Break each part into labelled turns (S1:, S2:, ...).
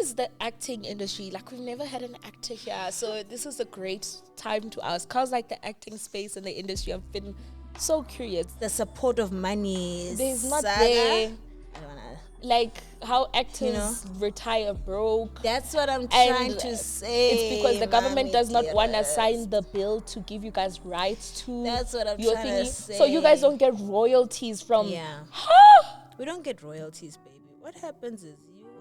S1: is the acting industry? Like, we've never had an actor here, so this is a great time to ask. How's like the acting space in the industry? I've been so curious.
S2: The support of money.
S1: There's not
S2: Saga.
S1: there.
S2: I don't wanna.
S1: Like how actors retire broke.
S2: That's what I'm trying to say.
S1: It's because the government does not want to
S2: dearest.
S1: sign the bill to give you guys rights to
S2: That's what I'm
S1: your
S2: trying
S1: thingy.
S2: to say.
S1: So you guys don't get royalties from.
S2: Yeah. We don't get royalties, baby. What happens is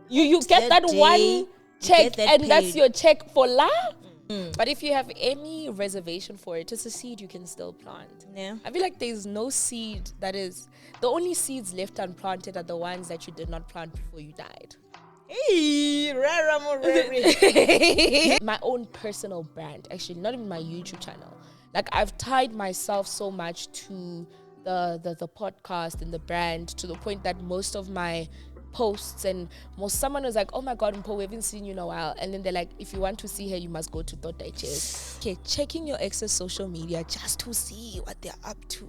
S1: You get that one check, and that's your check for life. But if you have any reservation for it, it's a seed you can still plant.
S2: Yeah.
S1: I feel like there's no seed that is... The only seeds left unplanted are the ones that you did not plant before you died.
S2: Hey,
S1: My own personal brand, actually, not even my YouTube channel. Like, I've tied myself so much to the podcast and the brand, to the point that most of my posts and someone was like, oh my god, Mpo, we haven't seen you in a while, and then they're like, if you want to see her, you must go to Thought Digest. Okay, checking your ex's social media just to see what they're up to.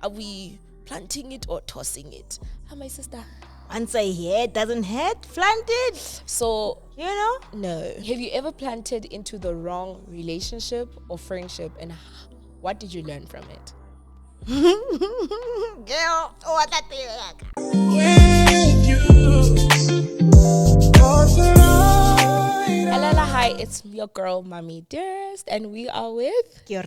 S1: Are we planting it or tossing it? My sister,
S2: once I hear it doesn't hurt, plant it.
S1: so
S2: No.
S1: have you ever planted into the wrong relationship or friendship, and what did you learn from it?
S2: Girl, what that thing?
S1: Hello, hi, it's your girl, Mommy Dearest, and we are with... And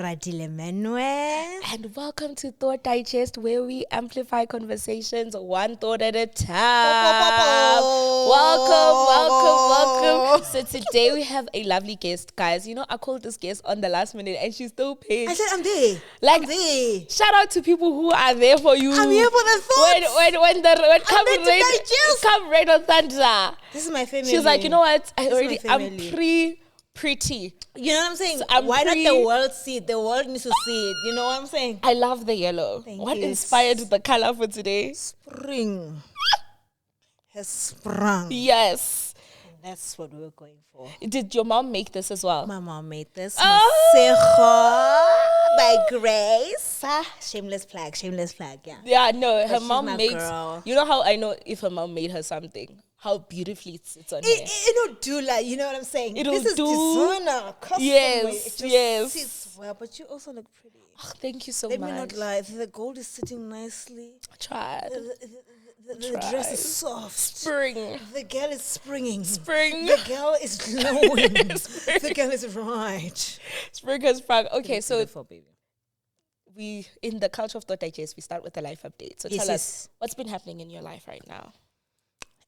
S1: welcome to Thought Digest, where we amplify conversations one thought at a time. Welcome. So today we have a lovely guest, guys. You know, I called this guest on the last minute and she's still paid.
S2: I said, I'm there.
S1: Like,
S2: I'm there.
S1: shout out to people who are there for you.
S2: I'm here for the thoughts.
S1: When come rain or thunder.
S2: This is my family.
S1: She's like, you know what? I'm pretty.
S2: You know what I'm saying?
S1: So
S2: why not the world see it? The world needs to see it. You know what I'm saying?
S1: I love the yellow. What inspired the color for today?
S2: Spring has sprung.
S1: Yes.
S2: And that's what we're going for.
S1: Did your mom make this as well?
S2: My mom made this. Masejo by Grace. Shameless plug, yeah.
S1: Yeah, no, her
S2: she's
S1: mom
S2: my
S1: makes...
S2: girl.
S1: You know how I know if her mom made her something? How beautifully it sits on her.
S2: It'll do, like, you know what I'm saying?
S1: It'll
S2: this is
S1: do.
S2: designer, custom
S1: Yes,
S2: way. It just
S1: yes.
S2: sits well, but you also look pretty.
S1: Oh, thank you so
S2: Let
S1: much.
S2: me not lie, the gold is sitting nicely.
S1: I tried.
S2: The dress is soft.
S1: Spring.
S2: The girl is springing.
S1: Spring.
S2: The girl is glowing. The girl is right.
S1: Spring has sprung. Okay, so
S2: Beautiful, baby.
S1: we, in the culture of Thought Digest, we start with a life update. So tell us, what's been happening in your life right now?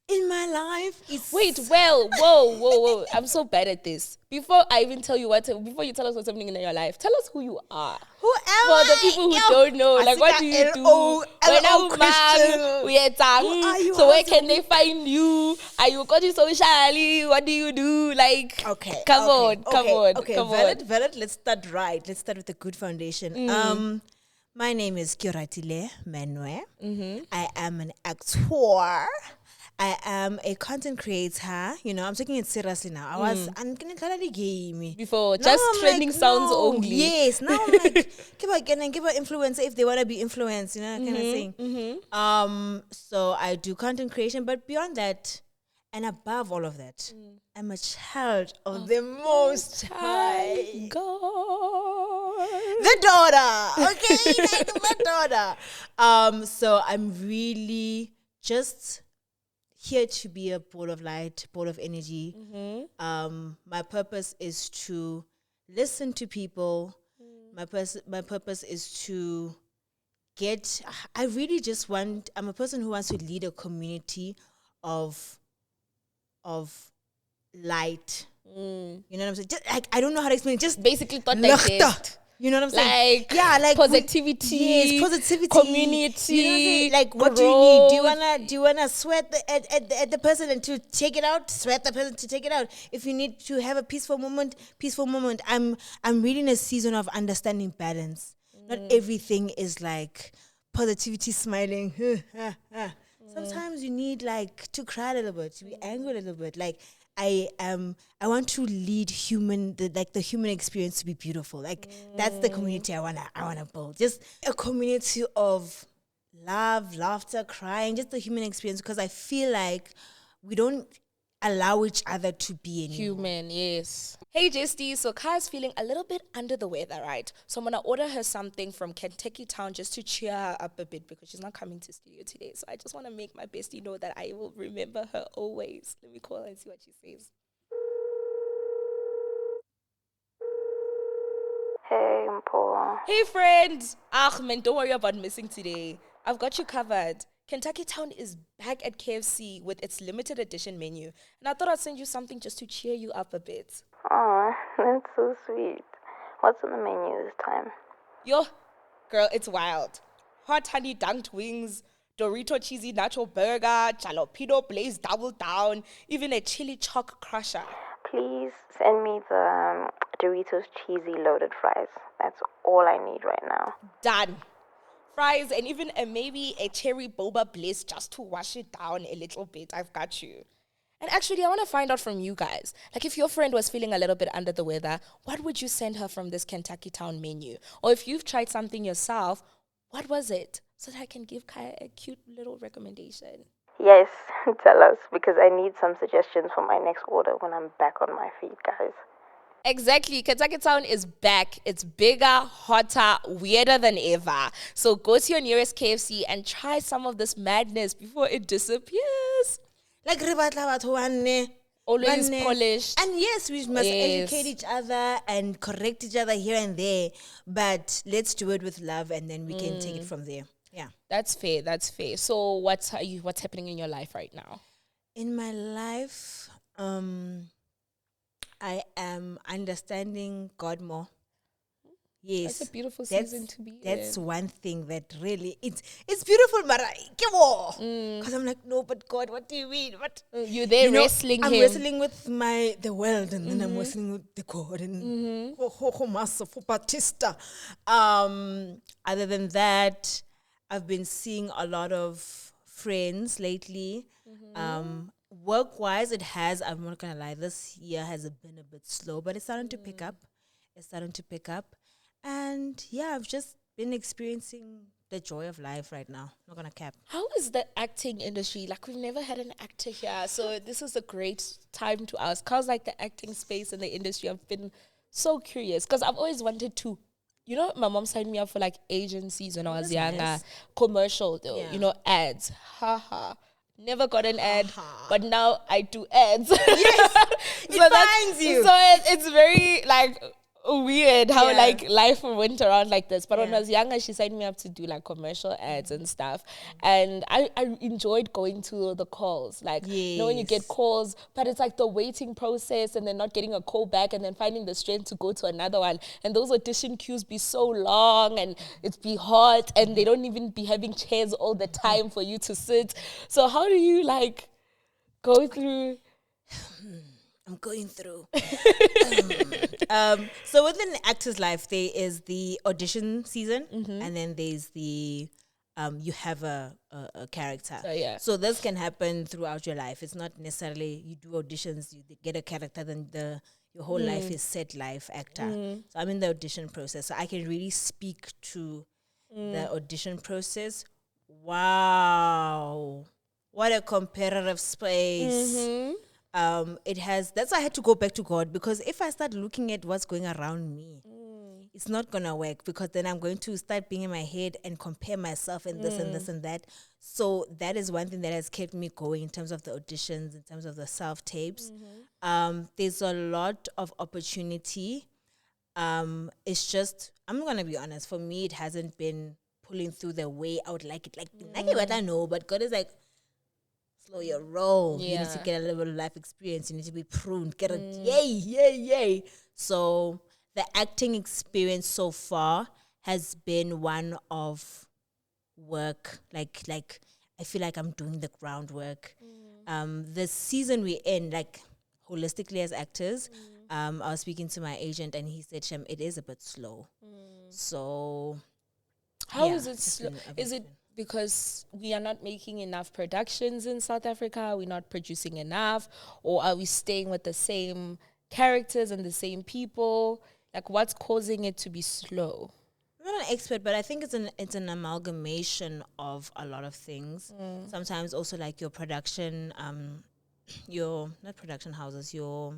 S2: In my life, it's...
S1: Wait, whoa. I'm so bad at this. Before I even tell you before you tell us what's happening in your life, tell us who you are.
S2: Who am
S1: For
S2: I?
S1: the people who don't know, like, what do you do? So where can they find you? Are you going socially? What do you do? Like,
S2: Okay.
S1: Come on.
S2: Valid. Let's start right. Let's start with a good foundation. My name is Kyoratile Menwe. I am an actor. I am a content creator. You know, I'm taking it seriously now. I'm gonna call it a game.
S1: Before, just trending sounds only.
S2: Yes. Now I'm like, give her influencer if they wanna be influenced, you know, kind of thing. So I do content creation, but beyond that, and above all of that, I'm a child of the Most High.
S1: God.
S2: The daughter. Okay, the daughter. So I'm really just here to be a ball of light, ball of energy. My purpose is to listen to people. My purpose is to I'm a person who wants to lead a community of light. You know what I'm saying? Just, like, I don't know how to explain it. Just
S1: basically Thought Digest.
S2: You know what I'm saying?
S1: Like positivity,
S2: yes, positivity,
S1: community.
S2: You know what I'm saying? Like, what
S1: growth.
S2: do you need? Do you wanna sweat at the person and to take it out? Sweat the person to take it out. If you need to have a peaceful moment. I'm really in a season of understanding balance. Not everything is like positivity, smiling. Sometimes you need like to cry a little bit, to be angry a little bit. Like, I want to lead the human experience to be beautiful. Like, that's the community I wanna build. Just a community of love, laughter, crying, just the human experience. Because I feel like we don't allow each other to be
S1: Human, yes. Hey, Jesty. So Ka's feeling a little bit under the weather, right? So I'm going to order her something from Kentucky Town just to cheer her up a bit because she's not coming to studio today. So I just want to make my bestie know that I will remember her always. Let me call her and see what she says.
S3: Hey, Paul.
S1: Hey, friend. Man, don't worry about missing today. I've got you covered. Kentucky Town is back at KFC with its limited edition menu. And I thought I'd send you something just to cheer you up a bit.
S3: Aw, that's so sweet. What's on the menu this time?
S1: Yo, girl, it's wild. Hot honey dunked wings, Dorito cheesy nacho burger, Jalapeno Blaze double down, even a chili Choc Krusher.
S3: Please send me the Doritos cheesy loaded fries. That's all I need right now.
S1: Done. Fries and even maybe a cherry Boba Bliss just to wash it down a little bit. I've got you. And actually, I want to find out from you guys. Like, if your friend was feeling a little bit under the weather, what would you send her from this Kentucky Town menu? Or if you've tried something yourself, what was it? So that I can give Kaya a cute little recommendation.
S3: Yes, tell us, because I need some suggestions for my next order when I'm back on my feet, guys.
S1: Exactly. Kentucky Town is back. It's bigger, hotter, weirder than ever. So go to your nearest KFC and try some of this madness before it disappears.
S2: Like
S1: Always polished.
S2: And yes, we must educate each other and correct each other here and there. But let's do it with love, and then we can take it from there. Yeah,
S1: that's fair. That's fair. So what's happening in your life right now?
S2: In my life, I am understanding God more. Yes,
S1: that's a beautiful season to be
S2: That's
S1: in.
S2: one thing that really it's beautiful, Mara. Because I'm like, no, but God, what do you mean? What
S1: you're there wrestling
S2: I'm
S1: him.
S2: wrestling with the world, and then I'm wrestling with the God and Batista. Other than that, I've been seeing a lot of friends lately. Work-wise, I'm not gonna lie, this year has been a bit slow, but it's starting to pick up. And yeah, I've just been experiencing the joy of life right now. Not gonna cap.
S1: How is the acting industry? Like, we've never had an actor here, so this is a great time to ask. How's like the acting space and the industry? I've been so curious because I've always wanted to. You know, my mom signed me up for like agencies when I was younger,
S2: nice.
S1: Commercial though.
S2: Yeah.
S1: You know, ads. Haha. Never got an ad, but now I do ads.
S2: Yes, it finds you.
S1: So it's very like weird how like life went around like this. But when I was younger, she signed me up to do like commercial ads and stuff. And I enjoyed going to the calls. Like, you know, when you get calls, but it's like the waiting process and then not getting a call back and then finding the strength to go to another one. And those audition queues be so long and it's be hot and they don't even be having chairs all the time for you to sit. So how do you like go through?
S2: I'm going through. So within an actor's life, there is the audition season, and then there's the you have a character. So this can happen throughout your life. It's not necessarily you do auditions, you get a character, then your whole life is set life actor. So I'm in the audition process. So I can really speak to the audition process. Wow. What a competitive space. That's why I had to go back to God, because if I start looking at what's going around me, it's not gonna work, because then I'm going to start being in my head and compare myself and this and this and that. So that is one thing that has kept me going in terms of the auditions, in terms of the self-tapes. There's a lot of opportunity. It's just, I'm gonna be honest, for me it hasn't been pulling through the way I would like it. Like what I know, but God is like, slow your roll. You need to get a little life experience. You need to be pruned. Get a yay. So the acting experience so far has been one of work. Like I feel like I'm doing the groundwork. The season we're in, like holistically as actors, I was speaking to my agent and he said, Shem, it is a bit slow. So
S1: how is it slow? Is it because we are not making enough productions in South Africa? We're not producing enough? Or are we staying with the same characters and the same people? Like, what's causing it to be slow?
S2: I'm not an expert, but I think it's an amalgamation of a lot of things. Sometimes also like your production your not production houses, your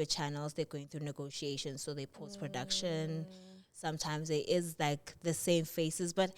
S2: channels, they're going through negotiations, so they post production. Sometimes there is like the same faces, but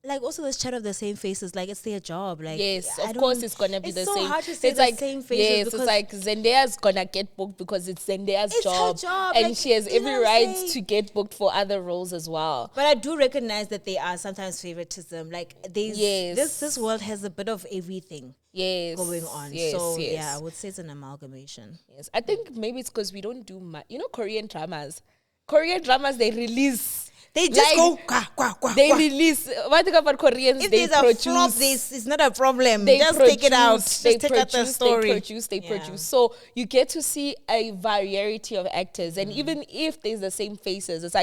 S2: like also this chat of the same faces, like it's their job. Like
S1: Yes,
S2: I
S1: of course
S2: don't-
S1: it's gonna be
S2: it's
S1: the
S2: so
S1: same.
S2: hard to say
S1: It's
S2: the
S1: like
S2: same faces
S1: yes,
S2: because
S1: it's like Zendaya's gonna get booked because it's Zendaya's
S2: It's her
S1: job,
S2: job,
S1: and
S2: like,
S1: she has
S2: you know
S1: every
S2: what I'm
S1: right
S2: saying?
S1: to get booked for other roles as well.
S2: But I do recognize that there are sometimes favoritism. Like
S1: Yes.
S2: this world has a bit of everything
S1: Yes,
S2: going on.
S1: Yes,
S2: So
S1: yes,
S2: yeah, I would say it's an amalgamation.
S1: yes. I think maybe it's because we don't do much. You know, Korean dramas. Korean dramas they release.
S2: They just
S1: Like,
S2: go quah, quah, quah,
S1: They
S2: quah.
S1: release. What think about Koreans?
S2: If
S1: they
S2: there's a flop,
S1: produce.
S2: it's not a problem.
S1: They
S2: Just
S1: produce,
S2: take it out. Just
S1: they
S2: take out the
S1: produce,
S2: story.
S1: they produce. So you get to see a variety of actors, and even if there's the same faces, it's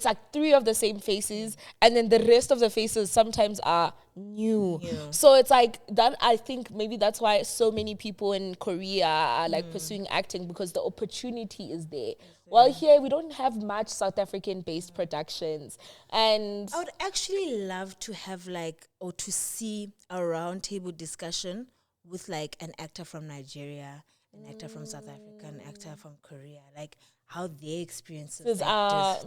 S1: like 3 of the same faces, and then the rest of the faces sometimes are new. So it's like that. I think maybe that's why so many people in Korea are like pursuing acting, because the opportunity is there. Well, here we don't have much South African-based productions, and
S2: I would actually love to have or to see a roundtable discussion with like an actor from Nigeria, an actor from South Africa, an actor from Korea, like how their experiences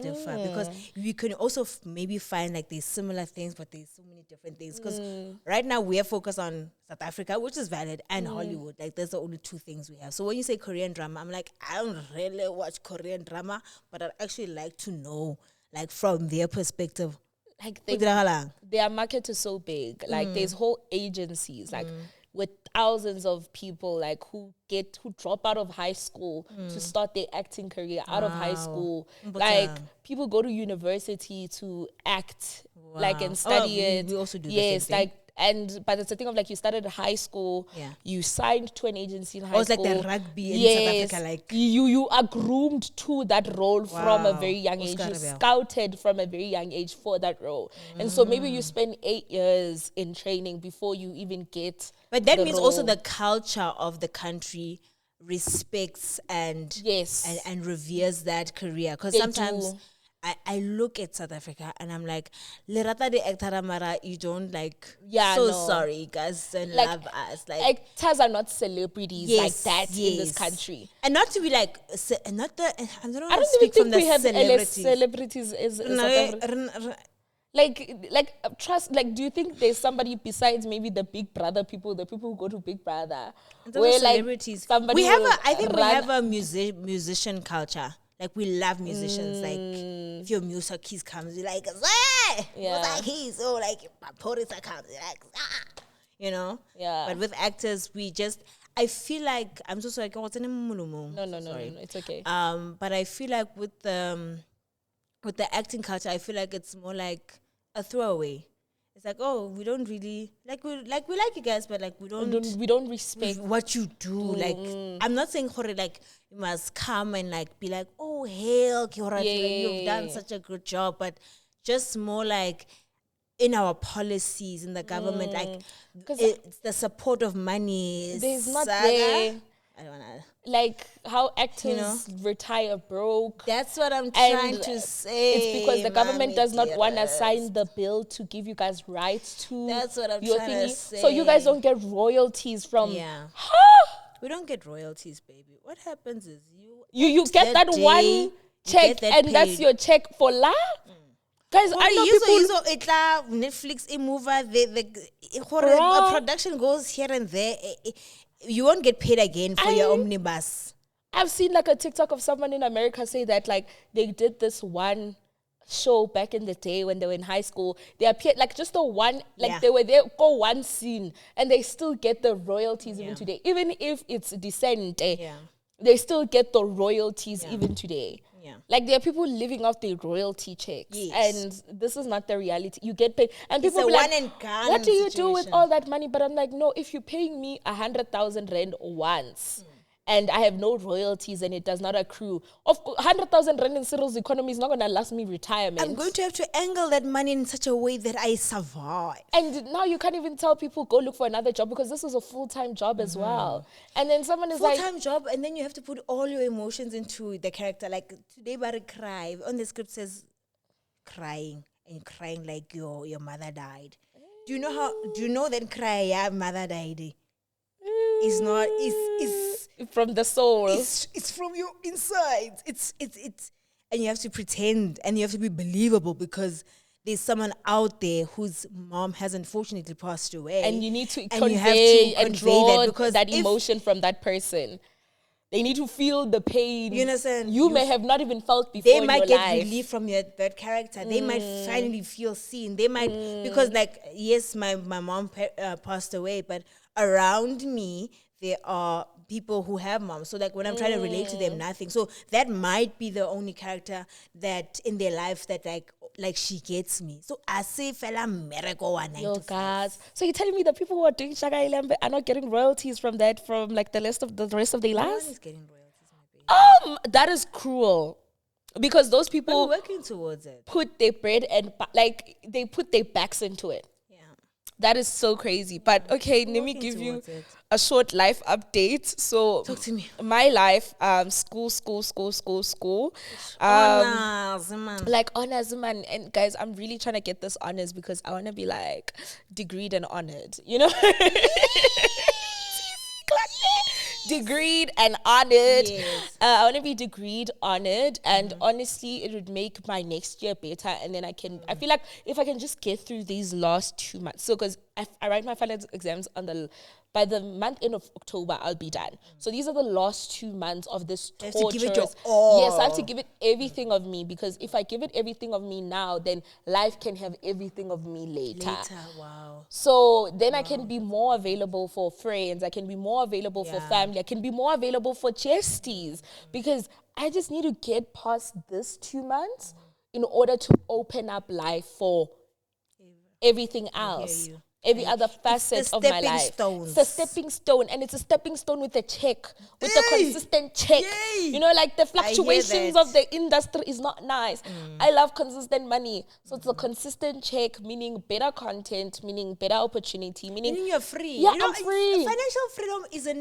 S2: differ. Because we can also maybe find like there's similar things, but there's so many different things. Because right now we are focused on South Africa, which is valid, and Hollywood. Like there's the only 2 things we have. So when you say Korean drama, I'm like, I don't really watch Korean drama, but I'd actually like to know like from their perspective.
S1: like their market is so big. Like there's whole agencies like with thousands of people like who drop out of high school to start their acting career out of high school. Like people go to university to act, like and study it.
S2: We also do the
S1: yes,
S2: same thing.
S1: but it's a thing of like you started high school, you signed to an agency in high
S2: Or it's like
S1: school.
S2: the rugby in South Africa, like
S1: you are groomed to that role from a
S2: Wow.
S1: very young age.
S2: Oscar
S1: You're
S2: Rebel.
S1: scouted from a very young age for that role. And so maybe you spend 8 years in training before you even get
S2: But that
S1: the
S2: means also
S1: role.
S2: the culture of the country respects and
S1: Yes.
S2: and reveres that career. Because
S1: They
S2: sometimes
S1: do.
S2: I look at South Africa and I'm like, Lerata de actor mara, you don't like.
S1: Yeah,
S2: so
S1: no.
S2: sorry, you guys don't
S1: Like,
S2: love us. Like
S1: actors are not celebrities like
S2: yes,
S1: that in this
S2: yes.
S1: country.
S2: and not to be like not the. I don't
S1: I
S2: want to
S1: don't even
S2: speak from
S1: think
S2: the
S1: we have
S2: celebrities.
S1: celebrities as South Africa. Trust, like, do you think there's somebody besides maybe the Big Brother people, the people who go to Big Brother,
S2: Those are celebrities.
S1: somebody
S2: We have
S1: will
S2: I think we
S1: run-
S2: have a musician culture. Like we love musicians. Like if your music keys comes, you're like,
S1: Yeah.
S2: Musa keys. So like Porisa comes, you're like, you know.
S1: Yeah.
S2: But with actors, I feel like I'm so sorry. What's the name?
S1: No, it's okay.
S2: But I feel like with the acting culture, I feel like it's more like a throwaway. It's like, oh, we don't really we like you guys, but like we
S1: don't respect.
S2: what you do. Like I'm not saying like you must come and like be like, oh hell, like, you've done such a good job, but just more like in our policies in the government, like
S1: 'Cause
S2: it's the support of money.
S1: There's not
S2: Saga.
S1: there.
S2: I don't know.
S1: Like how actors retire broke.
S2: That's what I'm
S1: And
S2: trying to say.
S1: It's because the government
S2: mommy
S1: does not want to
S2: dearest.
S1: sign the bill to give you guys rights to
S2: That's what I'm
S1: your
S2: trying to
S1: thingy. So you guys
S2: say.
S1: don't get royalties from.
S2: Yeah. We don't get royalties, baby. What happens is
S1: You get that
S2: day,
S1: one
S2: you
S1: check,
S2: get that
S1: and that's
S2: paid.
S1: your check for life. Guys, I know people.
S2: Netflix the
S1: Bruh.
S2: production goes here and there. You won't get paid again for your omnibus.
S1: I've seen like a TikTok of someone in America say that like they did this one show back in the day when they were in high school. They appeared like just the one, like
S2: Yeah.
S1: they were there for one scene, and they still get the royalties even today, even if it's decent.
S2: Yeah.
S1: They still get the royalties even today.
S2: Yeah.
S1: Like there are people living off their royalty checks,
S2: Yes.
S1: and this is not the reality. You get paid, and
S2: It's
S1: people
S2: a
S1: be like,
S2: one and done
S1: "What do you do with
S2: situation.
S1: all that money?" But I'm like, no. If you're paying me 100,000 rand once, and I have no royalties, and it does not accrue, of 100,000 rand in Cyril's economy is not gonna last me retirement.
S2: I'm going to have to angle that money in such a way that I survive.
S1: And now you can't even tell people go look for another job because this is a full-time job as well. And then someone is like,
S2: Full-time job, and then you have to put all your emotions into the character. Like today, but cry on the script says crying and crying like your mother died. Do you know that cry? Yeah, mother died. It's not. It's
S1: from the soul.
S2: it's from your insides. It's and you have to pretend and you have to be believable because there's someone out there whose mom has unfortunately passed away.
S1: And you need to
S2: and
S1: convey
S2: you have to
S1: and draw
S2: that because
S1: that
S2: if-
S1: emotion from that person. They need to feel the pain.
S2: You understand?
S1: You may have not even felt before
S2: they
S1: in
S2: might
S1: your
S2: get
S1: life.
S2: relief from that character. They might finally feel seen. They might because like yes, my mom passed away, but around me there are people who have moms. So like when I'm trying to relate to them, nothing. So that might be the only character that in their life that like she gets me. So I say fella miracle 1
S1: Yo, guys. So you're telling me that people who are doing Shaka Ilembe are not getting royalties from that from like the rest of their
S2: No one
S1: lives?
S2: is getting royalties, my baby.
S1: That is cruel. Because those
S2: We're
S1: people
S2: working towards it.
S1: put their bread and like they put their backs into it.
S2: Yeah.
S1: That is so crazy. But okay, let me
S2: working
S1: give you
S2: towards it.
S1: a short life update. So
S2: Talk to me.
S1: my life, school.
S2: Honors, man.
S1: Like honors, man. And guys, I'm really trying to get this honors because I want to be like degreed and honored, you know? Degreed and honored.
S2: Yes.
S1: I want to be degreed, honored, and honestly, it would make my next year better. And then I feel like if I can just get through these last 2 months. So, because I write my final exams by the month end of October, I'll be done. So these are the last 2 months of this
S2: You
S1: torturous.
S2: have to give it your all.
S1: Yes, I have to give it everything of me because if I give it everything of me now, then life can have everything of me later.
S2: Wow.
S1: So then I can be more available for friends. I can be more available for
S2: Yeah.
S1: family. I can be more available for chesties because I just need to get past this 2 months in order to open up life for everything else.
S2: you.
S1: Every other facet of my
S2: stepping
S1: life.
S2: stones.
S1: It's a stepping stone, and it's a stepping stone with a check, with a
S2: Hey!
S1: consistent check.
S2: Yay!
S1: You know, like the fluctuations
S2: that.
S1: of the industry is not nice. I love consistent money. So it's a consistent check, meaning better content, meaning better opportunity, meaning
S2: Meaning you're free.
S1: Yeah,
S2: You know,
S1: I'm free.
S2: Financial freedom is a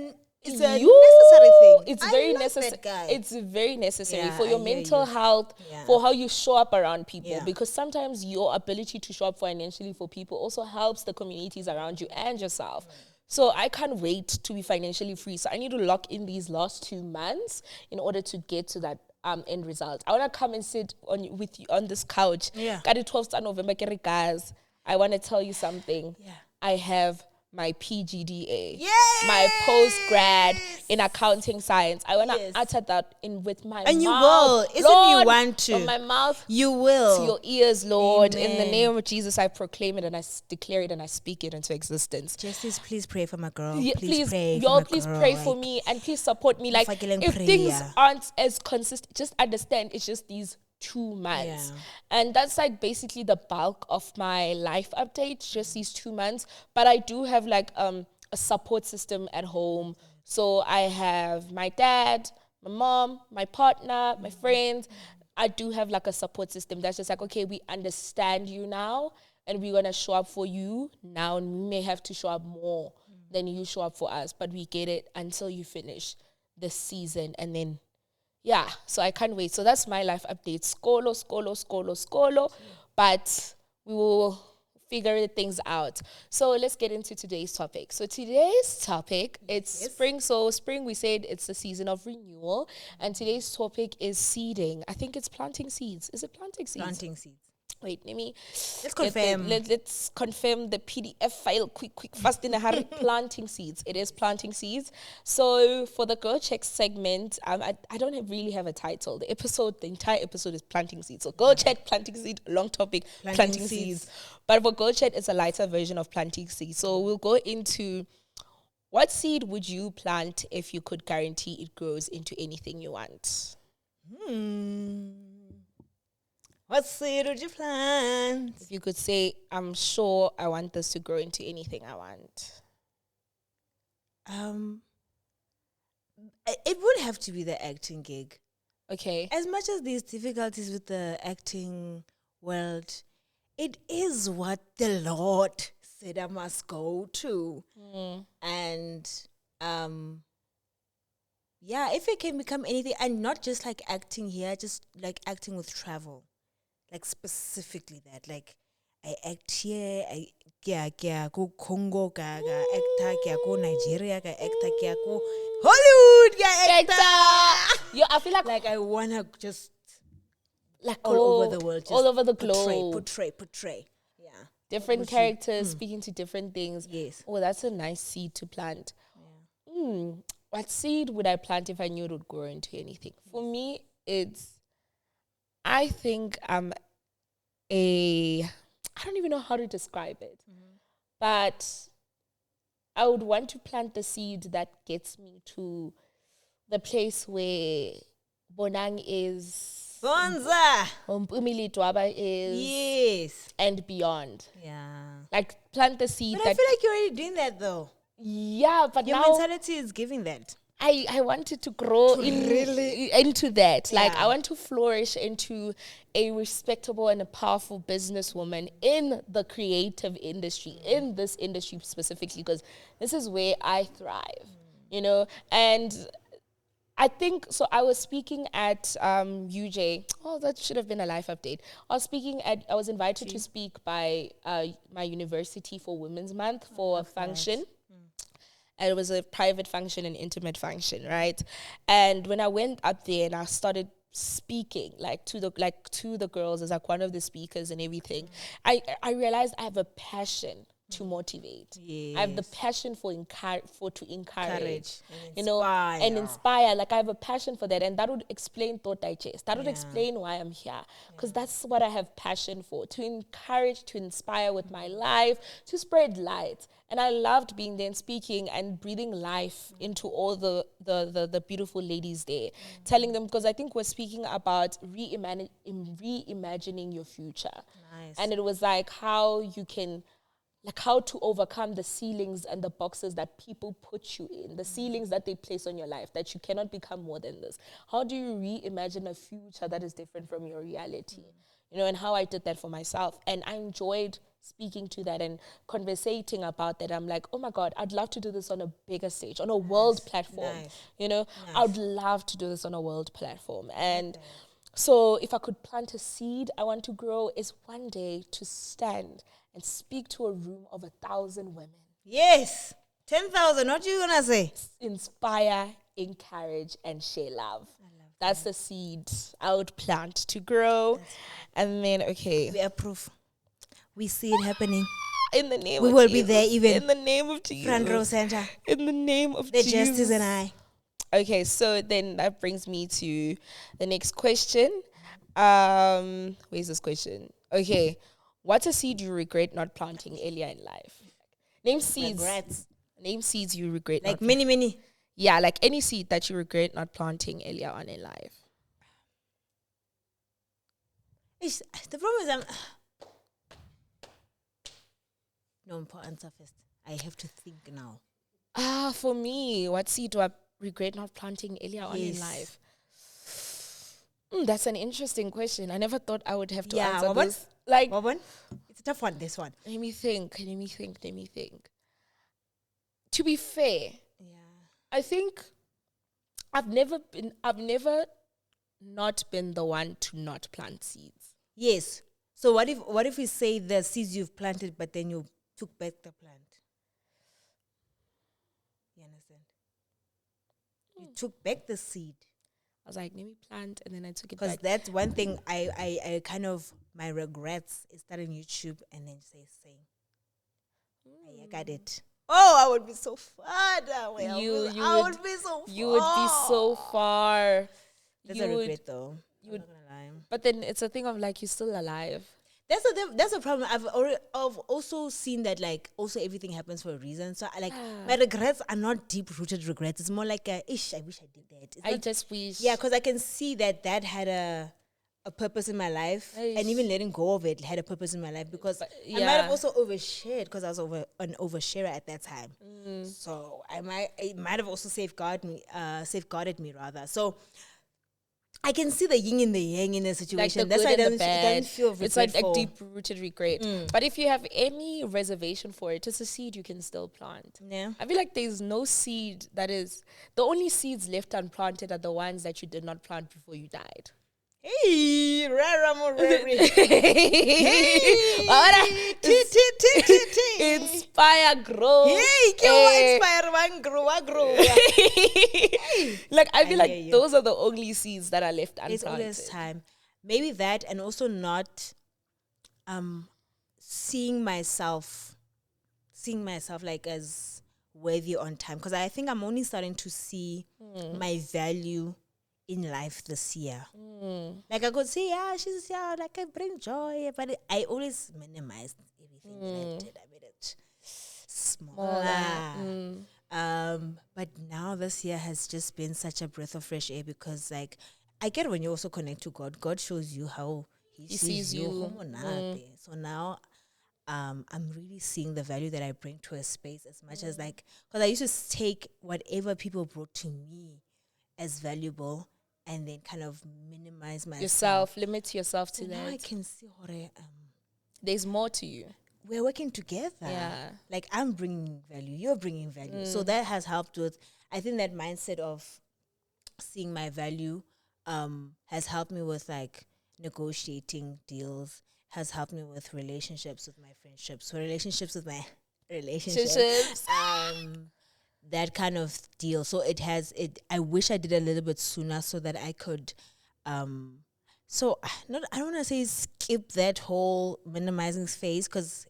S1: You-
S2: necessary thing.
S1: It's
S2: I
S1: very
S2: love
S1: necessary.
S2: that guy.
S1: It's very necessary
S2: Yeah,
S1: for your
S2: I hear
S1: mental
S2: you.
S1: health,
S2: Yeah.
S1: for how you show up around people.
S2: Yeah.
S1: Because sometimes your ability to show up financially for people also helps the communities around you and yourself. So I can't wait to be financially free. So I need to lock in these last 2 months in order to get to that end result. I want to come and sit with you on this couch.
S2: Yeah.
S1: Got it 12th of November, guys. I want to tell you something.
S2: Yeah.
S1: I have my PGDA,
S2: Yes!
S1: my post-grad in accounting science. I want to
S2: Yes.
S1: utter that in with my
S2: And you
S1: mouth.
S2: will. Isn't you
S1: Lord,
S2: want to?
S1: From my mouth
S2: You will.
S1: to your ears, Lord. In the
S2: Amen.
S1: name of Jesus, I proclaim it and I declare it and I speak it into existence.
S2: Justice, please pray for my girl.
S1: Yeah,
S2: please pray for
S1: y'all,
S2: my
S1: please
S2: girl.
S1: pray for
S2: like,
S1: me and please support me. Like,
S2: fucking
S1: if things
S2: prayer.
S1: aren't as consistent, just understand it's just these 2 months.
S2: Yeah.
S1: And that's like basically the bulk of my life updates, just these 2 months. But I do have like a support system at home. So I have my dad, my mom, my partner, my friends. I do have like a support system that's just like, okay, we understand you now and we're going to show up for you now. And we may have to show up more than you show up for us, but we get it until you finish the season. And then, yeah, so I can't wait. So that's my life update. Skolo. But we will figure things out. So let's get into today's topic. So today's topic, it's spring. So spring, we said it's the season of renewal. And today's topic is seeding. I think it's planting seeds. Is it planting seeds?
S2: planting seeds.
S1: Wait, let me...
S2: Let's confirm.
S1: Let's confirm the PDF file quick, fast in a hurry. Planting seeds. It is planting seeds. So for the Go Check segment, I don't really have a title. The entire episode is planting seeds. So Go Check, planting seed, long topic, planting seeds. But for Go Check, it's a lighter version of planting seeds. So we'll go into what seed would you plant if you could guarantee it grows into anything you want?
S2: What seed would you plant?
S1: If you could say, I'm sure I want this to grow into anything I want.
S2: It would have to be the acting gig.
S1: Okay.
S2: As much as there's difficulties with the acting world, it is what the Lord said I must go to. And yeah, if it can become anything, and not just like acting here, just like acting with travel. Like specifically that, like I act here, I go Congo, I act, I go Nigeria, I act, I go Hollywood, I act.
S1: Yeah, I feel
S2: Like I wanna just
S1: like
S2: all over the world, just
S1: all over the globe.
S2: portray. Yeah.
S1: Different characters speaking to different things.
S2: Yes.
S1: Oh, that's a nice seed to plant. What seed would I plant if I knew it would grow into anything? For me, I think I don't even know how to describe it, but I would want to plant the seed that gets me to the place where Bonang is,
S2: Bonza.
S1: Mpumili Dwaba is,
S2: Yes.
S1: and beyond.
S2: Yeah.
S1: Like plant the seed
S2: But
S1: that.
S2: I feel like you're already doing that though.
S1: Yeah, but
S2: Your
S1: now
S2: mentality is giving that.
S1: I wanted to grow into that. Like
S2: Yeah.
S1: I want to flourish into a respectable and a powerful businesswoman in the creative industry, in this industry specifically, because this is where I thrive, you know. And I think so. I was speaking at UJ. Oh, that should have been a life update. I was invited to speak by my university for Women's Month for a function. And it was a private function, an intimate function, right? And when I went up there and I started speaking to the girls as like one of the speakers and everything, I realized I have a passion to motivate. I have the passion to encourage, you know, and inspire. Like I have a passion for that, and that would explain Thought Digest. That would explain why I'm here, because that's what I have passion for: to encourage, to inspire with my life, to spread light. And I loved being there and speaking and breathing life into all the beautiful ladies there, telling them, because I think we're speaking about reimagining your future.
S2: Nice.
S1: And it was like how you can, like how to overcome the ceilings and the boxes that people put you in, the ceilings that they place on your life, that you cannot become more than this. How do you reimagine a future that is different from your reality? You know, and how I did that for myself. And I enjoyed speaking to that and conversating about that. I'm like, oh my God, I'd love to do this on a bigger stage, on a world platform. You know, I would love to do this on a world platform. And so if I could plant a seed I want to grow, is one day to stand and speak to a room of 1,000 women.
S2: Yes. 10,000. What you gonna say?
S1: Inspire, encourage, and share love. That's the seed I would plant to grow. And then, okay.
S2: We approve. We see it happening.
S1: In the name
S2: we
S1: of
S2: will
S1: Jesus.
S2: be there even.
S1: In the name of Jesus.
S2: Front row center.
S1: In the name of
S2: the
S1: Jesus.
S2: The justice and I.
S1: Okay, so then that brings me to the next question. Where's this question? Okay. What's a seed you regret not planting earlier in life? Name seeds.
S2: Regrets.
S1: Name seeds you regret
S2: like
S1: not
S2: many.
S1: Yeah, like any seed that you regret not planting earlier on in life.
S2: The problem is no, answer first. I have to think now.
S1: For me, what seed do I regret not planting earlier on in life? That's an interesting question. I never thought I would have to answer this. Like,
S2: it's a tough one, this one.
S1: Let me think. To be fair, I think I've never not been the one to not plant seeds.
S2: Yes. So what if we say the seeds you've planted, but then you took back the plant? You understand? You took back the seed.
S1: I was like, let me plant, and then I took it back.
S2: Because that's one thing I kind of, my regrets is starting YouTube and then saying, I got it. Oh, I would be so far. I would be so far.
S1: You would be so far.
S2: That's a regret, though. I'm not gonna lie.
S1: But then it's a thing of like you're still alive.
S2: That's a problem. I've also seen that like also everything happens for a reason. So my regrets are not deep rooted regrets. It's more like I wish I did that.
S1: I just wish.
S2: Yeah, because I can see that had a purpose in my life, and even letting go of it had a purpose in my life, because I might have also overshared because I was an oversharer at that time. So it might have also safeguarded me rather. So I can see the yin and the yang in the situation.
S1: Like
S2: that's why it doesn't feel regretful.
S1: It's like a deep-rooted regret. But if you have any reservation for it, it's a seed you can still plant.
S2: Yeah.
S1: I feel like there's no seed that is... The only seeds left unplanted are the ones that you did not plant before you died.
S2: Hey, rara morere.
S1: Ora,
S2: Hey,
S1: inspire, grow.
S2: ke wa inspire wa grow.
S1: Like I feel
S2: I
S1: like
S2: hear you.
S1: those are the only seeds that are left
S2: There's
S1: unplanted.
S2: always time. Maybe that, and also not seeing myself like as worthy on time, because I think I'm only starting to see my value in life this year. Like I could say, yeah, she's like I bring joy, but I always minimized everything that I did. I made it smaller. But now this year has just been such a breath of fresh air, because like I get when you also connect to God, God shows you how He sees you. So now I'm really seeing the value that I bring to a space, as much as like, because I used to take whatever people brought to me as valuable and then kind of minimize myself.
S1: Limit yourself to
S2: Now I
S1: that.
S2: can see
S1: There's more to you.
S2: we're working together.
S1: Yeah.
S2: Like I'm bringing value, you're bringing value. So that has helped with, I think that mindset of seeing my value has helped me with like negotiating deals, has helped me with relationships, with my friendships, relationships with my relationships. That kind of deal. So I wish I did a little bit sooner so that I could so I don't want to say skip that whole minimizing phase, because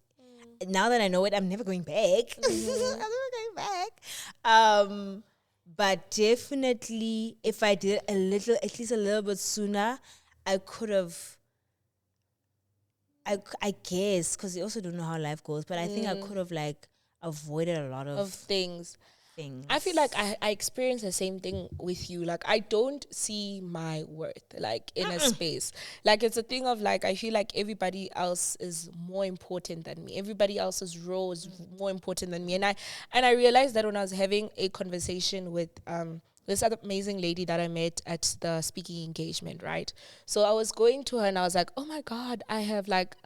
S2: now that I know it, I'm never going back. I'm never going back. But definitely, if I did at least a little bit sooner, I could have. I guess, because you also don't know how life goes, but I think I could have like avoided a lot of
S1: things.
S2: things.
S1: I feel like I experience the same thing with you. Like I don't see my worth like in a space. Like it's a thing of like I feel like everybody else is more important than me. Everybody else's role is more important than me. And I realized that when I was having a conversation with this other amazing lady that I met at the speaking engagement, right? So I was going to her and I was like, oh my God, I have like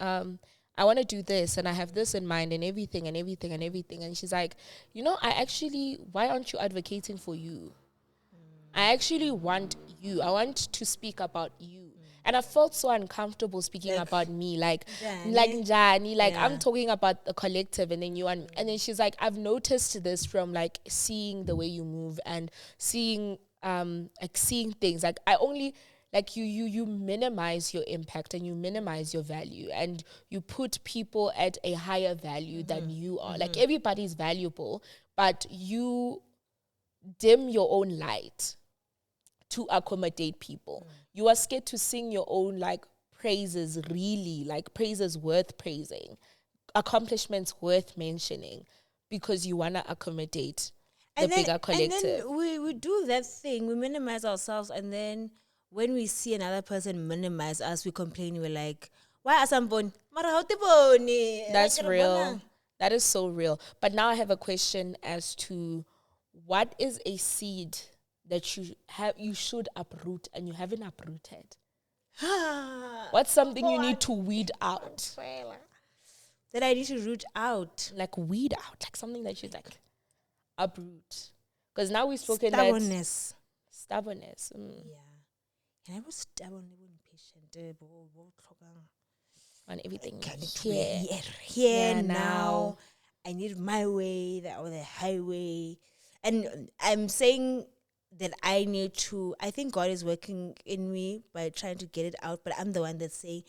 S1: I want to do this and I have this in mind and everything. And she's like, why aren't you advocating for you? I actually want you. I want to speak about you. And I felt so uncomfortable speaking about me. Like Njani, like I'm talking about the collective and then you and then she's like, I've noticed this from like seeing the way you move and seeing seeing things. Like I only like you minimize your impact and you minimize your value and you put people at a higher value than you are. Like everybody's valuable, but you dim your own light to accommodate people. You are scared to sing your own like praises, really, like praises worth praising, accomplishments worth mentioning, because you want to accommodate the bigger collective.
S2: And then we do that thing, we minimize ourselves, and then when we see another person minimize us, we complain, we're like, why asamboni?
S1: That's real. That is so real. But now I have a question as to what is a seed that you should uproot and you haven't uprooted? What's something you need to weed out?
S2: That I need to root out.
S1: Like weed out, like something that you like uproot. Because now we've spoken stubbornness.
S2: Yeah. And I was stubborn, impatient,
S1: on everything.
S2: Here now. I need my way, or the highway. And I'm saying that I think God is working in me by trying to get it out, but I'm the one that's saying,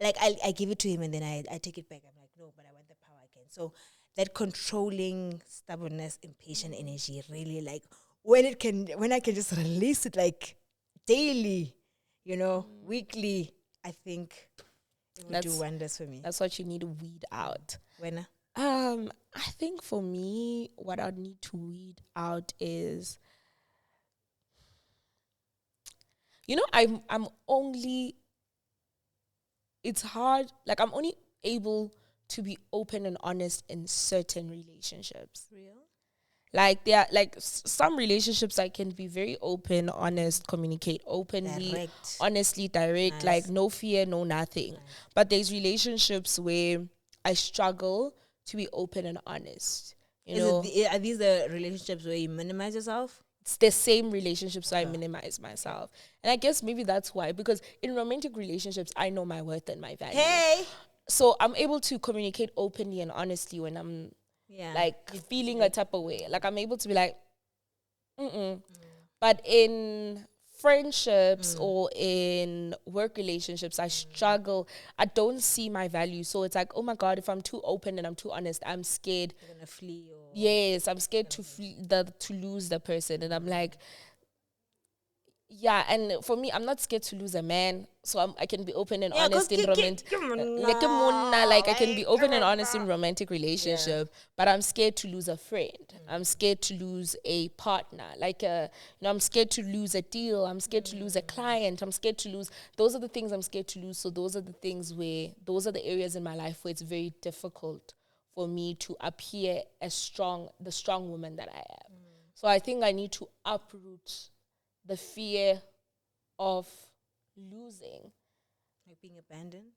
S2: like, I give it to him and then I take it back. I'm like, no, but I want the power again. So that controlling stubbornness, impatient energy, really, like, when I can just release it, like, daily, weekly, I think it would do wonders for me.
S1: That's what you need to weed out.
S2: When?
S1: I think for me, what I need to weed out is, I'm only, it's hard, like I'm only able to be open and honest in certain relationships.
S2: Real?
S1: Like there are like some relationships I can be very open, honest, communicate openly,
S2: direct.
S1: Honestly, direct, nice. Like no fear, no nothing. Nice. But there's relationships where I struggle to be open and honest.
S2: Are these the relationships where you minimize yourself?
S1: it's the same relationship, so I minimize myself. And I guess maybe that's why, because in romantic relationships, I know my worth and my value. So I'm able to communicate openly and honestly when I'm like feeling a type of way. Like I'm able to be like, But in friendships or in work relationships, I struggle. I don't see my value. So it's like, oh my God, if I'm too open and I'm too honest, I'm scared.
S2: You're gonna flee.
S1: Yes, I'm scared to to lose the person. And I'm like, yeah, and for me, I'm not scared to lose a man, so I can be open and honest in romantic. Like I can be open and honest in romantic relationship, but I'm scared to lose a friend. I'm scared to lose a partner. Like I'm scared to lose a deal. I'm scared to lose a client. I'm scared to lose. Those are the things I'm scared to lose. So those are the things those are the areas in my life where it's very difficult for me to appear as the strong woman that I am. So I think I need to uproot the fear of losing.
S2: Like being abandoned?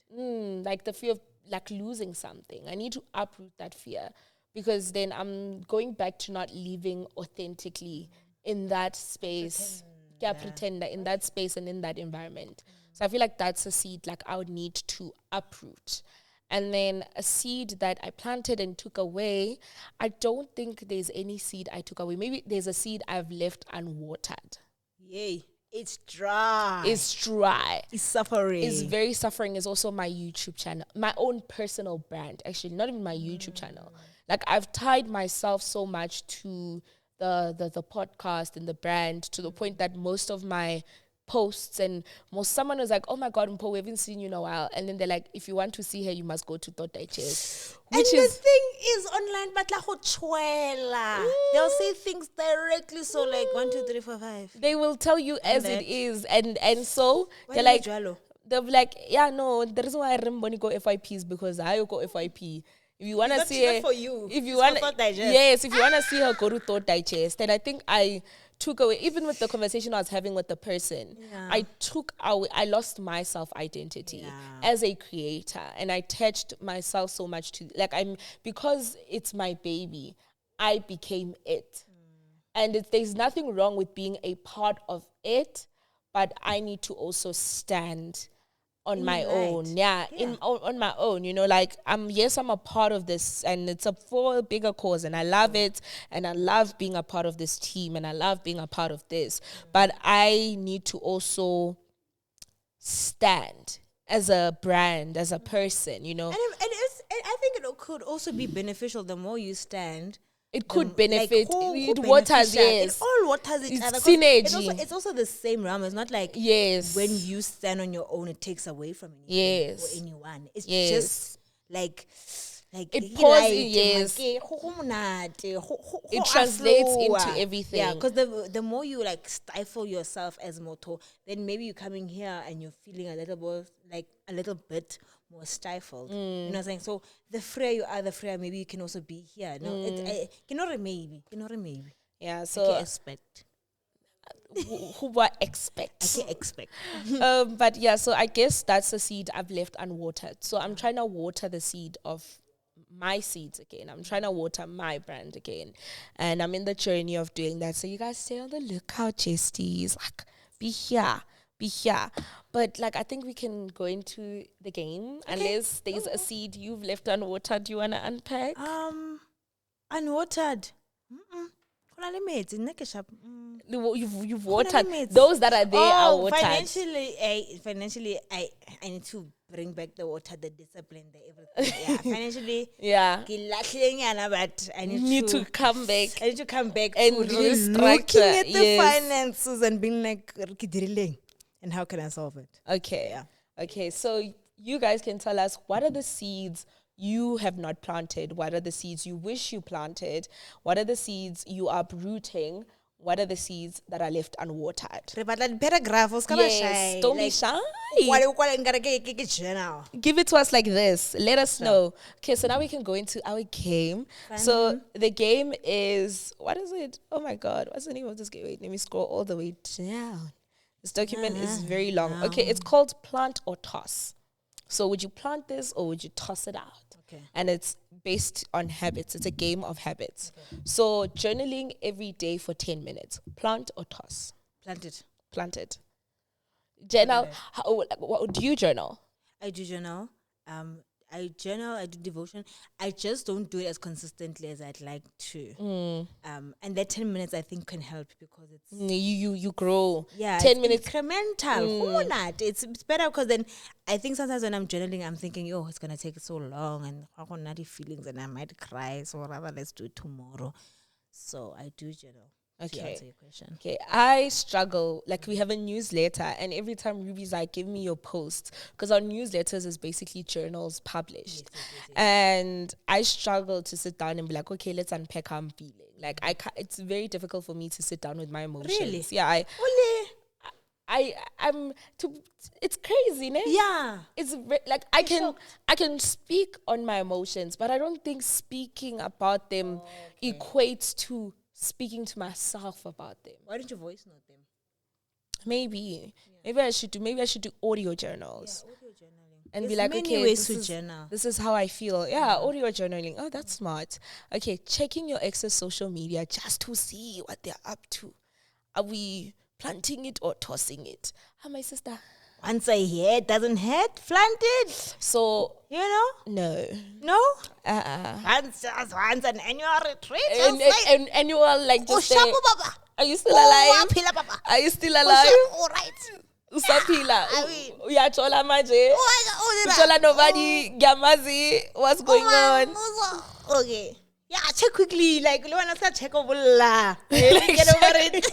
S1: Like the fear of like losing something. I need to uproot that fear, because then I'm going back to not living authentically in that space. Pretender in that space and in that environment. So I feel like that's a seed like I would need to uproot. And then a seed that I planted and took away, I don't think there's any seed I took away. Maybe there's a seed I've left unwatered.
S2: Yay. It's dry.
S1: It's dry.
S2: It's suffering.
S1: It's very suffering. It's also my YouTube channel. My own personal brand. Actually, not even my YouTube channel. Like I've tied myself so much to the podcast and the brand to the point that most of my posts and someone was like, oh my God, Mpo, we haven't seen you in a while. And then they're like, if you want to see her, you must go to Digest.
S2: And the thing is online, but they'll say things directly. So like 1, 2, 3, 4, 5.
S1: They will tell you as it is. And so they're like, they'll be like, yeah, no, the reason why I didn't go FYP is because I go FYP. If you want to see her,
S2: for you.
S1: If you want, yes, if you want to see her, go to Thought Digest. And I think I took away, even with the conversation I was having with the person, I lost my self-identity as a creator, and I attached myself so much to, because it's my baby, I became it. And there's nothing wrong with being a part of it, but I need to also stand on my own, on my own, I'm a part of this, and it's for a bigger cause, and I love it, and I love being a part of this team, and I love being a part of this, but I need to also stand as a brand, as a person, And
S2: I think it could also be beneficial the more you stand.
S1: It could benefit. It waters, yes.
S2: It all waters each other.
S1: Synergy.
S2: It's also the same realm. It's not like when you stand on your own, it takes away from anything or anyone. It's just like
S1: it pours. It translates into everything.
S2: Yeah, because the more you stifle yourself as moto, then maybe you're coming here and you're feeling a little bit more stifled. You know what I'm saying? So the freer you are, the freer maybe you can also be here. No, maybe.
S1: Yeah, so
S2: I expect.
S1: Who what expect?
S2: I can expect.
S1: But yeah, so I guess that's the seed I've left unwatered. So I'm trying to water the seed of my seeds again. I'm trying to water my brand again. And I'm in the journey of doing that. So you guys stay on the lookout, Jestys. Be here. But I think we can go into the game unless there's a seed you've left unwatered. Do you want to unpack?
S2: Unwatered.
S1: You've watered. Those that are there are watered.
S2: Financially, I need to bring back the water, the discipline, the everything. Financially, but I need to come back. I need to come back
S1: and
S2: to really looking at the finances and being like, and how can I solve it?
S1: Okay, so you guys can tell us, what are the seeds you have not planted? What are the seeds you wish you planted? What are the seeds you are uprooting? What are the seeds that are left unwatered?
S2: Yes,
S1: don't be shy. Give it to us like this. Let us know. Okay, so now we can go into our game. So the game is, what is it? Oh my God, what's the name of this game? Wait, let me scroll all the way down. This document is very long. Okay, it's called Plant or Toss. So would you plant this or would you toss it out?
S2: Okay.
S1: And it's based on habits. It's a game of habits. So journaling every day for 10 minutes. Plant or toss?
S2: Plant it.
S1: Plant it. Journal. What do you journal?
S2: I do journal. I journal. I do devotion. I just don't do it as consistently as I'd like to. And that 10 minutes I think can help because it's
S1: You grow.
S2: yeah
S1: 10
S2: it's
S1: minutes.
S2: incremental. Who not? It's better because then I think sometimes when I'm journaling I'm thinking, oh, it's gonna take so long and how naughty feelings and I might cry. So rather let's do it tomorrow. So I do journal. To
S1: Okay.
S2: answer your question.
S1: Okay, I struggle. Like, we have a newsletter, and every time Ruby's like, give me your post. Because our newsletters is basically journals published. And I struggle to sit down and be like, okay, let's unpack how I'm feeling. Like, it's very difficult for me to sit down with my emotions.
S2: Really?
S1: Yeah, it's crazy, ne?
S2: Yeah.
S1: It's like I can speak on my emotions, but I don't think speaking about them equates to speaking to myself about them.
S2: Why don't you voice note them?
S1: Maybe I should do audio journals.
S2: Yeah, audio journaling.
S1: And
S2: There's
S1: be like,
S2: many
S1: okay,
S2: ways to journal.
S1: this is how I feel. Yeah, audio journaling. Oh, that's smart. Okay, checking your ex's social media just to see what they're up to. Are we planting it or tossing it? Hi, my sister.
S2: Once I hear it doesn't hurt, plant it.
S1: So,
S2: You know?
S1: no.
S2: No?
S1: Uh-uh.
S2: Once an annual retreat.
S1: And annual, like,
S2: Oh,
S1: just say,
S2: shabu baba.
S1: are you still
S2: Oh,
S1: alive?
S2: waphila baba.
S1: Are you still
S2: Oh,
S1: alive?
S2: all right.
S1: Usaphila.
S2: I mean-
S1: Uyachola manje.
S2: Oh,
S1: Uchola nobody. Gyamazi. What's going on?
S2: Okay. Yeah, check quickly. Like, you want to check over la.
S1: Like,
S2: Get over it.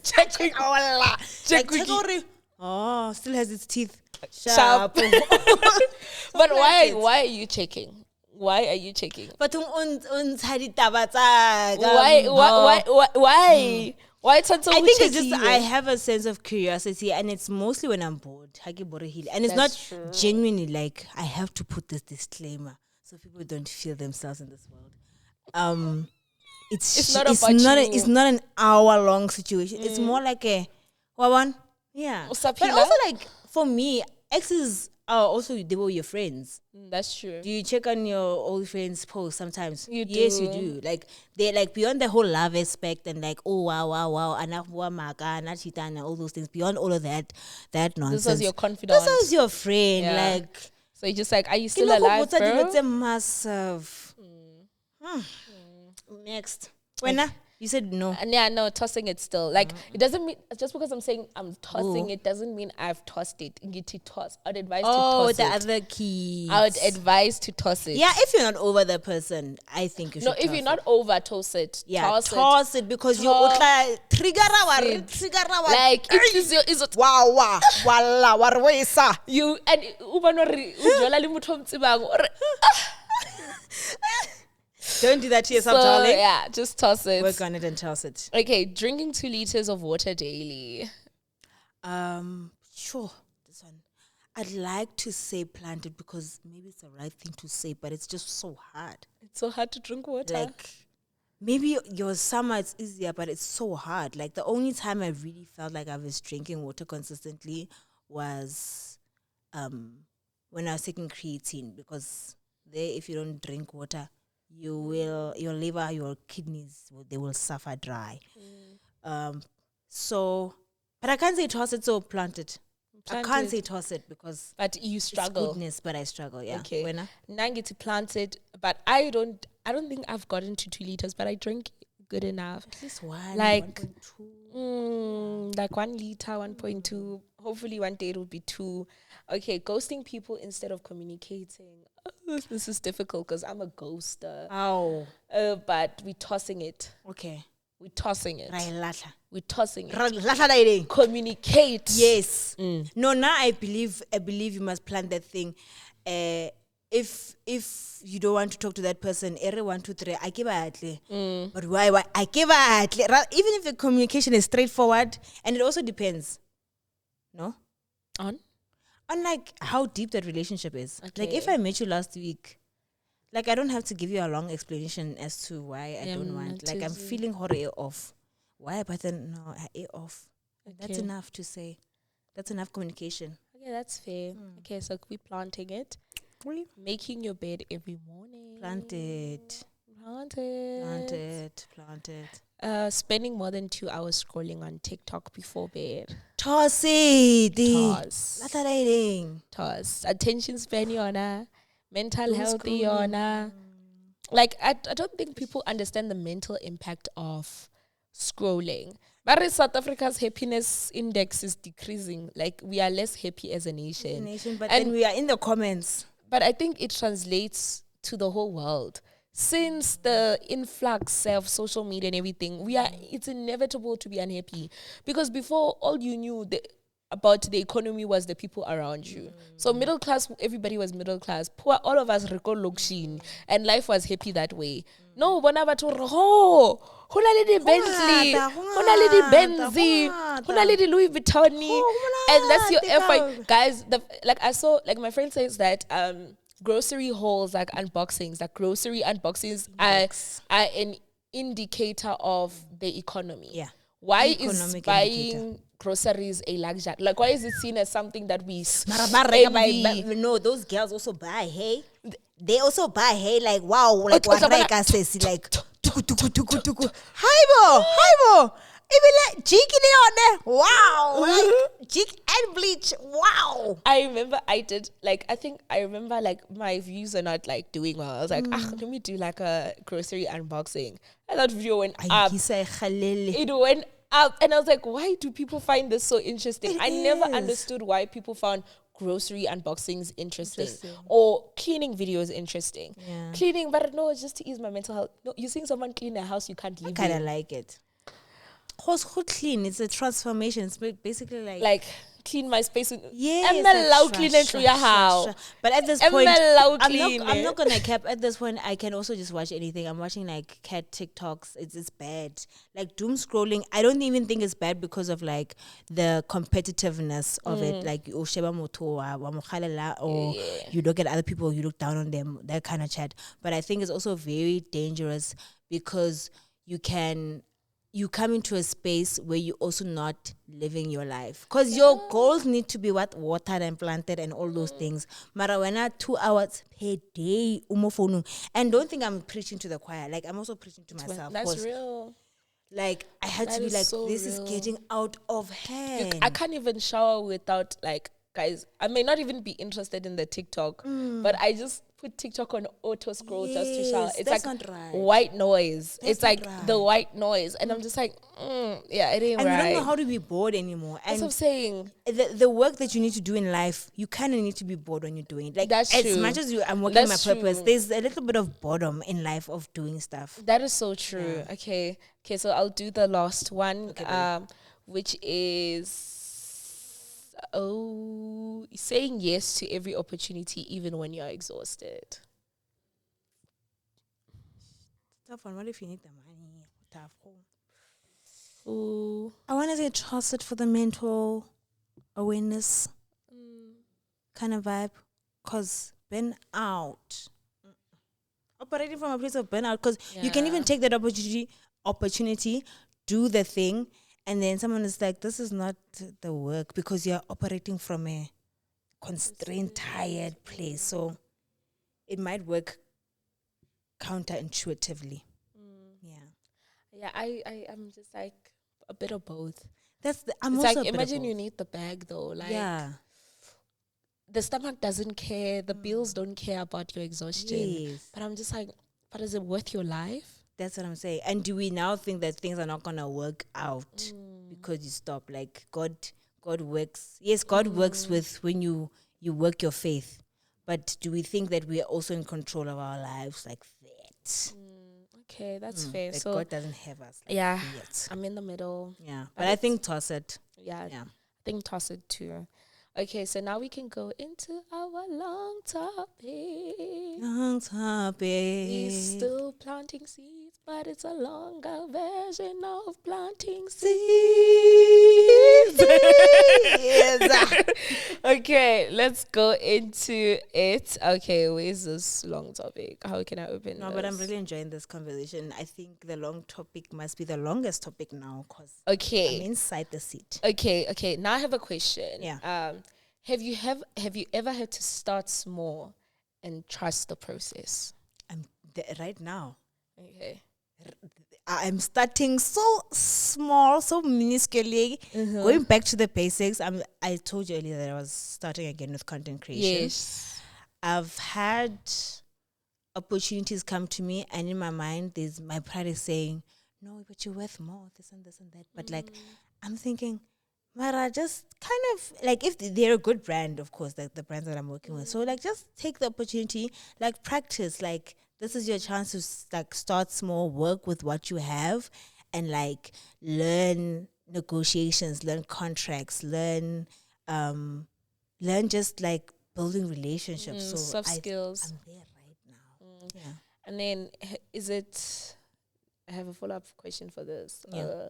S1: check
S2: Check over la.
S1: Check
S2: Like,
S1: quickly.
S2: over it. Oh, still has its teeth.
S1: Sharp. But
S2: Plant it.
S1: why are you checking? Why are you checking?
S2: But unsha ditaba tsa ka
S1: Why
S2: mpho.
S1: why it's so
S2: I think it's just I have a sense of curiosity, and it's mostly when I'm bored. Ha ke borehile. And it's
S1: That's
S2: not
S1: true.
S2: genuinely like I have to put this disclaimer so people don't feel themselves in this world. It's
S1: not
S2: it's
S1: about
S2: not
S1: you.
S2: it's not an hour-long situation. It's more like a one. Yeah. But
S1: Usaphila?
S2: also like for me, exes are also they were your friends.
S1: That's true.
S2: Do you check on your old friends' posts sometimes?
S1: You
S2: Yes, you
S1: do.
S2: do. Like they like beyond the whole love aspect and like oh wow, anakuwa maka, anachita and all those things. Beyond all of that nonsense.
S1: This was your confidant.
S2: This was your friend.
S1: Yeah.
S2: Like
S1: So you're just like, are you still
S2: Kiloko
S1: alive,
S2: botsa dilo
S1: bro?
S2: tse massive. Next. When you said no.
S1: And yeah, no, tossing it still. Like, it doesn't mean, just because I'm saying I'm tossing it, doesn't mean I've tossed it. Ngiti toss. I'd advise to
S2: Oh,
S1: toss
S2: the
S1: it.
S2: other key.
S1: I would advise to toss it.
S2: Yeah, if you're not over the person, I think you should.
S1: No, if you're not over, toss it.
S2: yeah,
S1: toss it.
S2: because you
S1: Toss
S2: trigger
S1: Like, is it
S2: wow wala warwesa.
S1: you and uba no re ujola le motho o mtsebang, or-
S2: Don't do that to yourself,
S1: so
S2: darling.
S1: yeah, just toss it.
S2: Work on it and toss it.
S1: Okay, drinking 2 liters of water daily.
S2: Sure. This one. I'd like to say planted because maybe it's the right thing to say, but it's just so hard.
S1: It's so hard to drink water.
S2: Like maybe your summer it's easier, but it's so hard. Like the only time I really felt like I was drinking water consistently was when I was taking creatine, because there if you don't drink water, your liver, your kidneys they will suffer dry. So but I can't say toss it, so plant it. I can't say toss it because
S1: but you
S2: it's
S1: struggle.
S2: goodness, but I struggle. Yeah.
S1: Okay.
S2: Wena?
S1: Nangi to plant it, but I don't think I've gotten to 2 liters, but I drink good enough.
S2: At least one.
S1: Like
S2: 1.2.
S1: like 1 liter, 1.2. Hopefully one day it will be 2. Okay, ghosting people instead of communicating. Oh, this is difficult because I'm a ghoster.
S2: Ow.
S1: But we're tossing it.
S2: Okay.
S1: We're tossing it.
S2: Lahla.
S1: We're tossing it.
S2: Lahla daiding.
S1: Communicate.
S2: Yes. No, now I believe you must plan that thing. If you don't want to talk to that person, every 1, 2, 3, I give a But why? I give a even if the communication is straightforward, and it also depends. No?
S1: On?
S2: On like how deep that relationship is. Like
S1: Okay.
S2: if I met you last week, like I don't have to give you a long explanation as to why I don't want. Like I'm feeling horror off. Why? But then no, I off. That's
S1: Okay.
S2: enough to say. That's enough communication.
S1: Okay, that's fair. Okay, so we're planting it. Making your bed every morning.
S2: Planted.
S1: Spending more than 2 hours scrolling on TikTok before bed.
S2: Toss it.
S1: Toss.
S2: Toss.
S1: Attention span yona. Mental
S2: Doom
S1: health
S2: scrolling.
S1: yona. Like, I don't think people understand the mental impact of scrolling. But South Africa's happiness index is decreasing. Like, we are less happy as a nation.
S2: But then we are in the comments.
S1: But I think it translates to the whole world. Since the influx of social media and everything, it's inevitable to be unhappy. Because before, all you knew about the economy was the people around you. So middle class, everybody was middle class. Poor, all of us recall lokshin, and life was happy that way. No, bona batho ho na le di Bentley, ho na le di Benzi, ho na le di Louis Vuitton, and that's your effort, guys. I saw, like, my friend says that grocery hauls, like grocery unboxings are an indicator of the economy.
S2: Yeah.
S1: Why is buying groceries a luxury? Like, why is it seen as something that we envy?
S2: No, those girls also buy, hey? They also buy, hey? Like, wow. Like, what Reka says, like, tuku. Hibo. Even like, cheeky on there. Wow. Like, cheek and bleach. Wow.
S1: I remember my views are not, like, doing well. I was like, let me do, like, a grocery unboxing. And that video went up. It went up. And I was like, why do people find this so interesting? I never understood why people found grocery unboxings interesting. Or cleaning videos interesting.
S2: Yeah.
S1: Cleaning, but no, it's just to ease my mental health. No, you seeing someone clean a house you can't live in.
S2: I kind of like it. Who's clean? It's a transformation. It's basically
S1: like clean my space.
S2: Yeah,
S1: I'm not allowed clean into your house.
S2: But at this point, I'm not gonna cap. At this point, I can also just watch anything. I'm watching like cat TikToks. It's bad. Like doom scrolling. I don't even think it's bad because of like the competitiveness of it. Like or you look at other people, you look down on them. That kind of chat. But I think it's also very dangerous because you come into a space where you're also not living your life. Because your goals need to be watered and planted and all those things. Marawana, 2 hours per day. And don't think I'm preaching to the choir. Like, I'm also preaching to myself.
S1: That's real.
S2: Like, I had to be like, so this real. Is getting out of hand.
S1: I can't even shower without, like, guys, I may not even be interested in the TikTok, but I just put TikTok on auto scroll just to shower. It's like white noise. It's like the white noise. And I'm just like, yeah, it ain't right.
S2: And we don't know how to be bored anymore.
S1: That's what I'm saying.
S2: The work that you need to do in life, you kind of need to be bored when you're doing it. Like,
S1: that's
S2: as
S1: true.
S2: much as I'm working my purpose, there's a little bit of boredom in life of doing stuff.
S1: That is so true. Yeah. Okay, so I'll do the last one, which is saying yes to every opportunity even when you're exhausted.
S2: Tough one. What if you need the money? Tough.
S1: Ooh.
S2: I want to say trust it for the mental awareness kind of vibe, because burnout. Operating from a place of burnout, because you can even take that opportunity, do the thing, and then someone is like, this is not the work, because you're operating from a constrained, tired place. So it might work counterintuitively.
S1: Yeah, I'm just like a bit of both.
S2: It's
S1: also like, imagine you need the bag though. Like, the stomach doesn't care, the bills don't care about your exhaustion.
S2: Yes.
S1: But I'm just like, but is it worth your life?
S2: That's what I'm saying. And do we now think that things are not gonna work out because you stop? Like God works. Yes, God works with when you work your faith. But do we think that we are also in control of our lives like that?
S1: Okay, that's fair.
S2: Like
S1: so
S2: God doesn't have us. Like
S1: yet. I'm in the middle.
S2: Yeah, but I think toss it.
S1: Yeah, I think toss it too. Okay, so now we can go into our long topic. We're still planting seeds, but it's a longer version of planting seeds. Okay, let's go into it. Okay, where's this long topic? How can I open
S2: No,
S1: this?
S2: but I'm really enjoying this conversation. I think the long topic must be the longest topic now, because I'm inside the seat.
S1: Okay. Now I have a question.
S2: Yeah.
S1: Have you ever had to start small and trust the process?
S2: I'm right now.
S1: Okay.
S2: I'm starting so small, so minusculely, going back to the basics. I told you earlier that I was starting again with content creation.
S1: Yes.
S2: I've had opportunities come to me, and in my mind, there's my pride is saying, "No, but you're worth more. This and this and that." But like, I'm thinking, Mara, just kind of like if they're a good brand, of course, like the brands that I'm working with. So like, just take the opportunity, like practice. Like this is your chance to like start small, work with what you have, and like learn negotiations, learn contracts, learn just like building relationships. So
S1: soft skills.
S2: I'm there right now. Yeah.
S1: And then is it? I have a follow-up question for this.
S2: Yeah.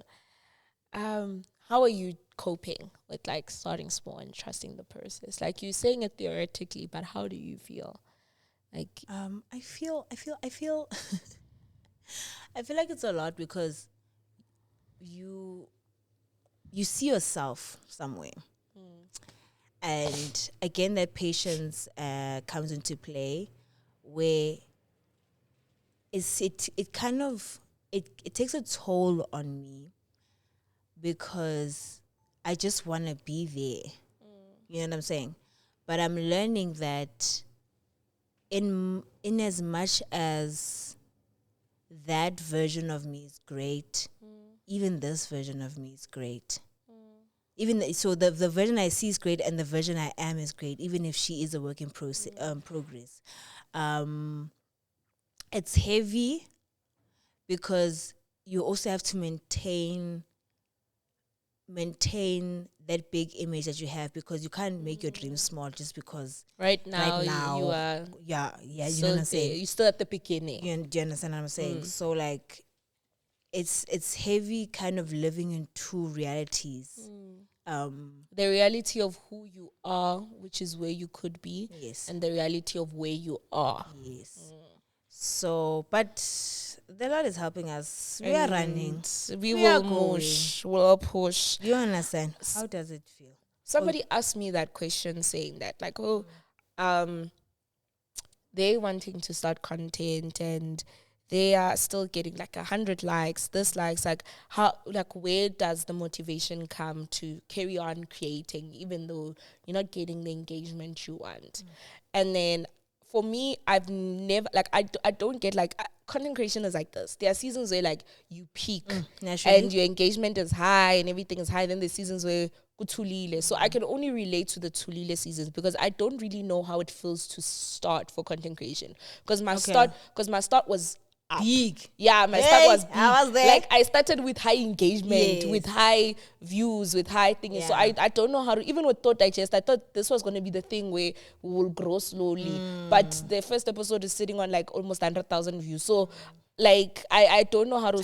S1: How are you coping with like starting small and trusting the process? Like you're saying it theoretically, but how do you feel? Like
S2: I feel I feel like it's a lot because you see yourself somewhere. And again, that patience comes into play, where it kind of it takes a toll on me because I just want to be there. You know what I'm saying? But I'm learning that in as much as that version of me is great, even this version of me is great. Even so, the version I see is great, and the version I am is great. Even if she is a work in progress, it's heavy because you also have to maintain that big image that you have, because you can't make your dreams small just because
S1: right now you are
S2: you know what I'm
S1: there.
S2: saying.
S1: You're still at the beginning.
S2: Do you understand what I'm saying? So like, it's heavy, kind of living in two realities.
S1: The reality of who you are, which is where you could be,
S2: Yes.
S1: and the reality of where you are.
S2: Yes. So, but the Lord is helping us. We are running.
S1: We
S2: We are
S1: will push. We'll push.
S2: Do you understand? How does it feel?
S1: Somebody asked me that question, saying that like, they wanting to start content and they are still getting like 100 likes, like how, like where does the motivation come to carry on creating even though you're not getting the engagement you want? And then for me, I've never like I don't get like content creation is like this. There are seasons where like you peak and your engagement is high and everything is high. Then there's seasons where kuthulile. So I can only relate to the tulile seasons because I don't really know how it feels to start for content creation. Because my start was
S2: big.
S1: Yeah, my start was big.
S2: I was there.
S1: Like I started with high engagement,
S2: Yes.
S1: with high views, with high things.
S2: Yeah.
S1: So I don't know how to, even with Thought Digest, I thought this was going to be the thing where we will grow slowly. But the first episode is sitting on like almost 100,000 views. So like I don't know how to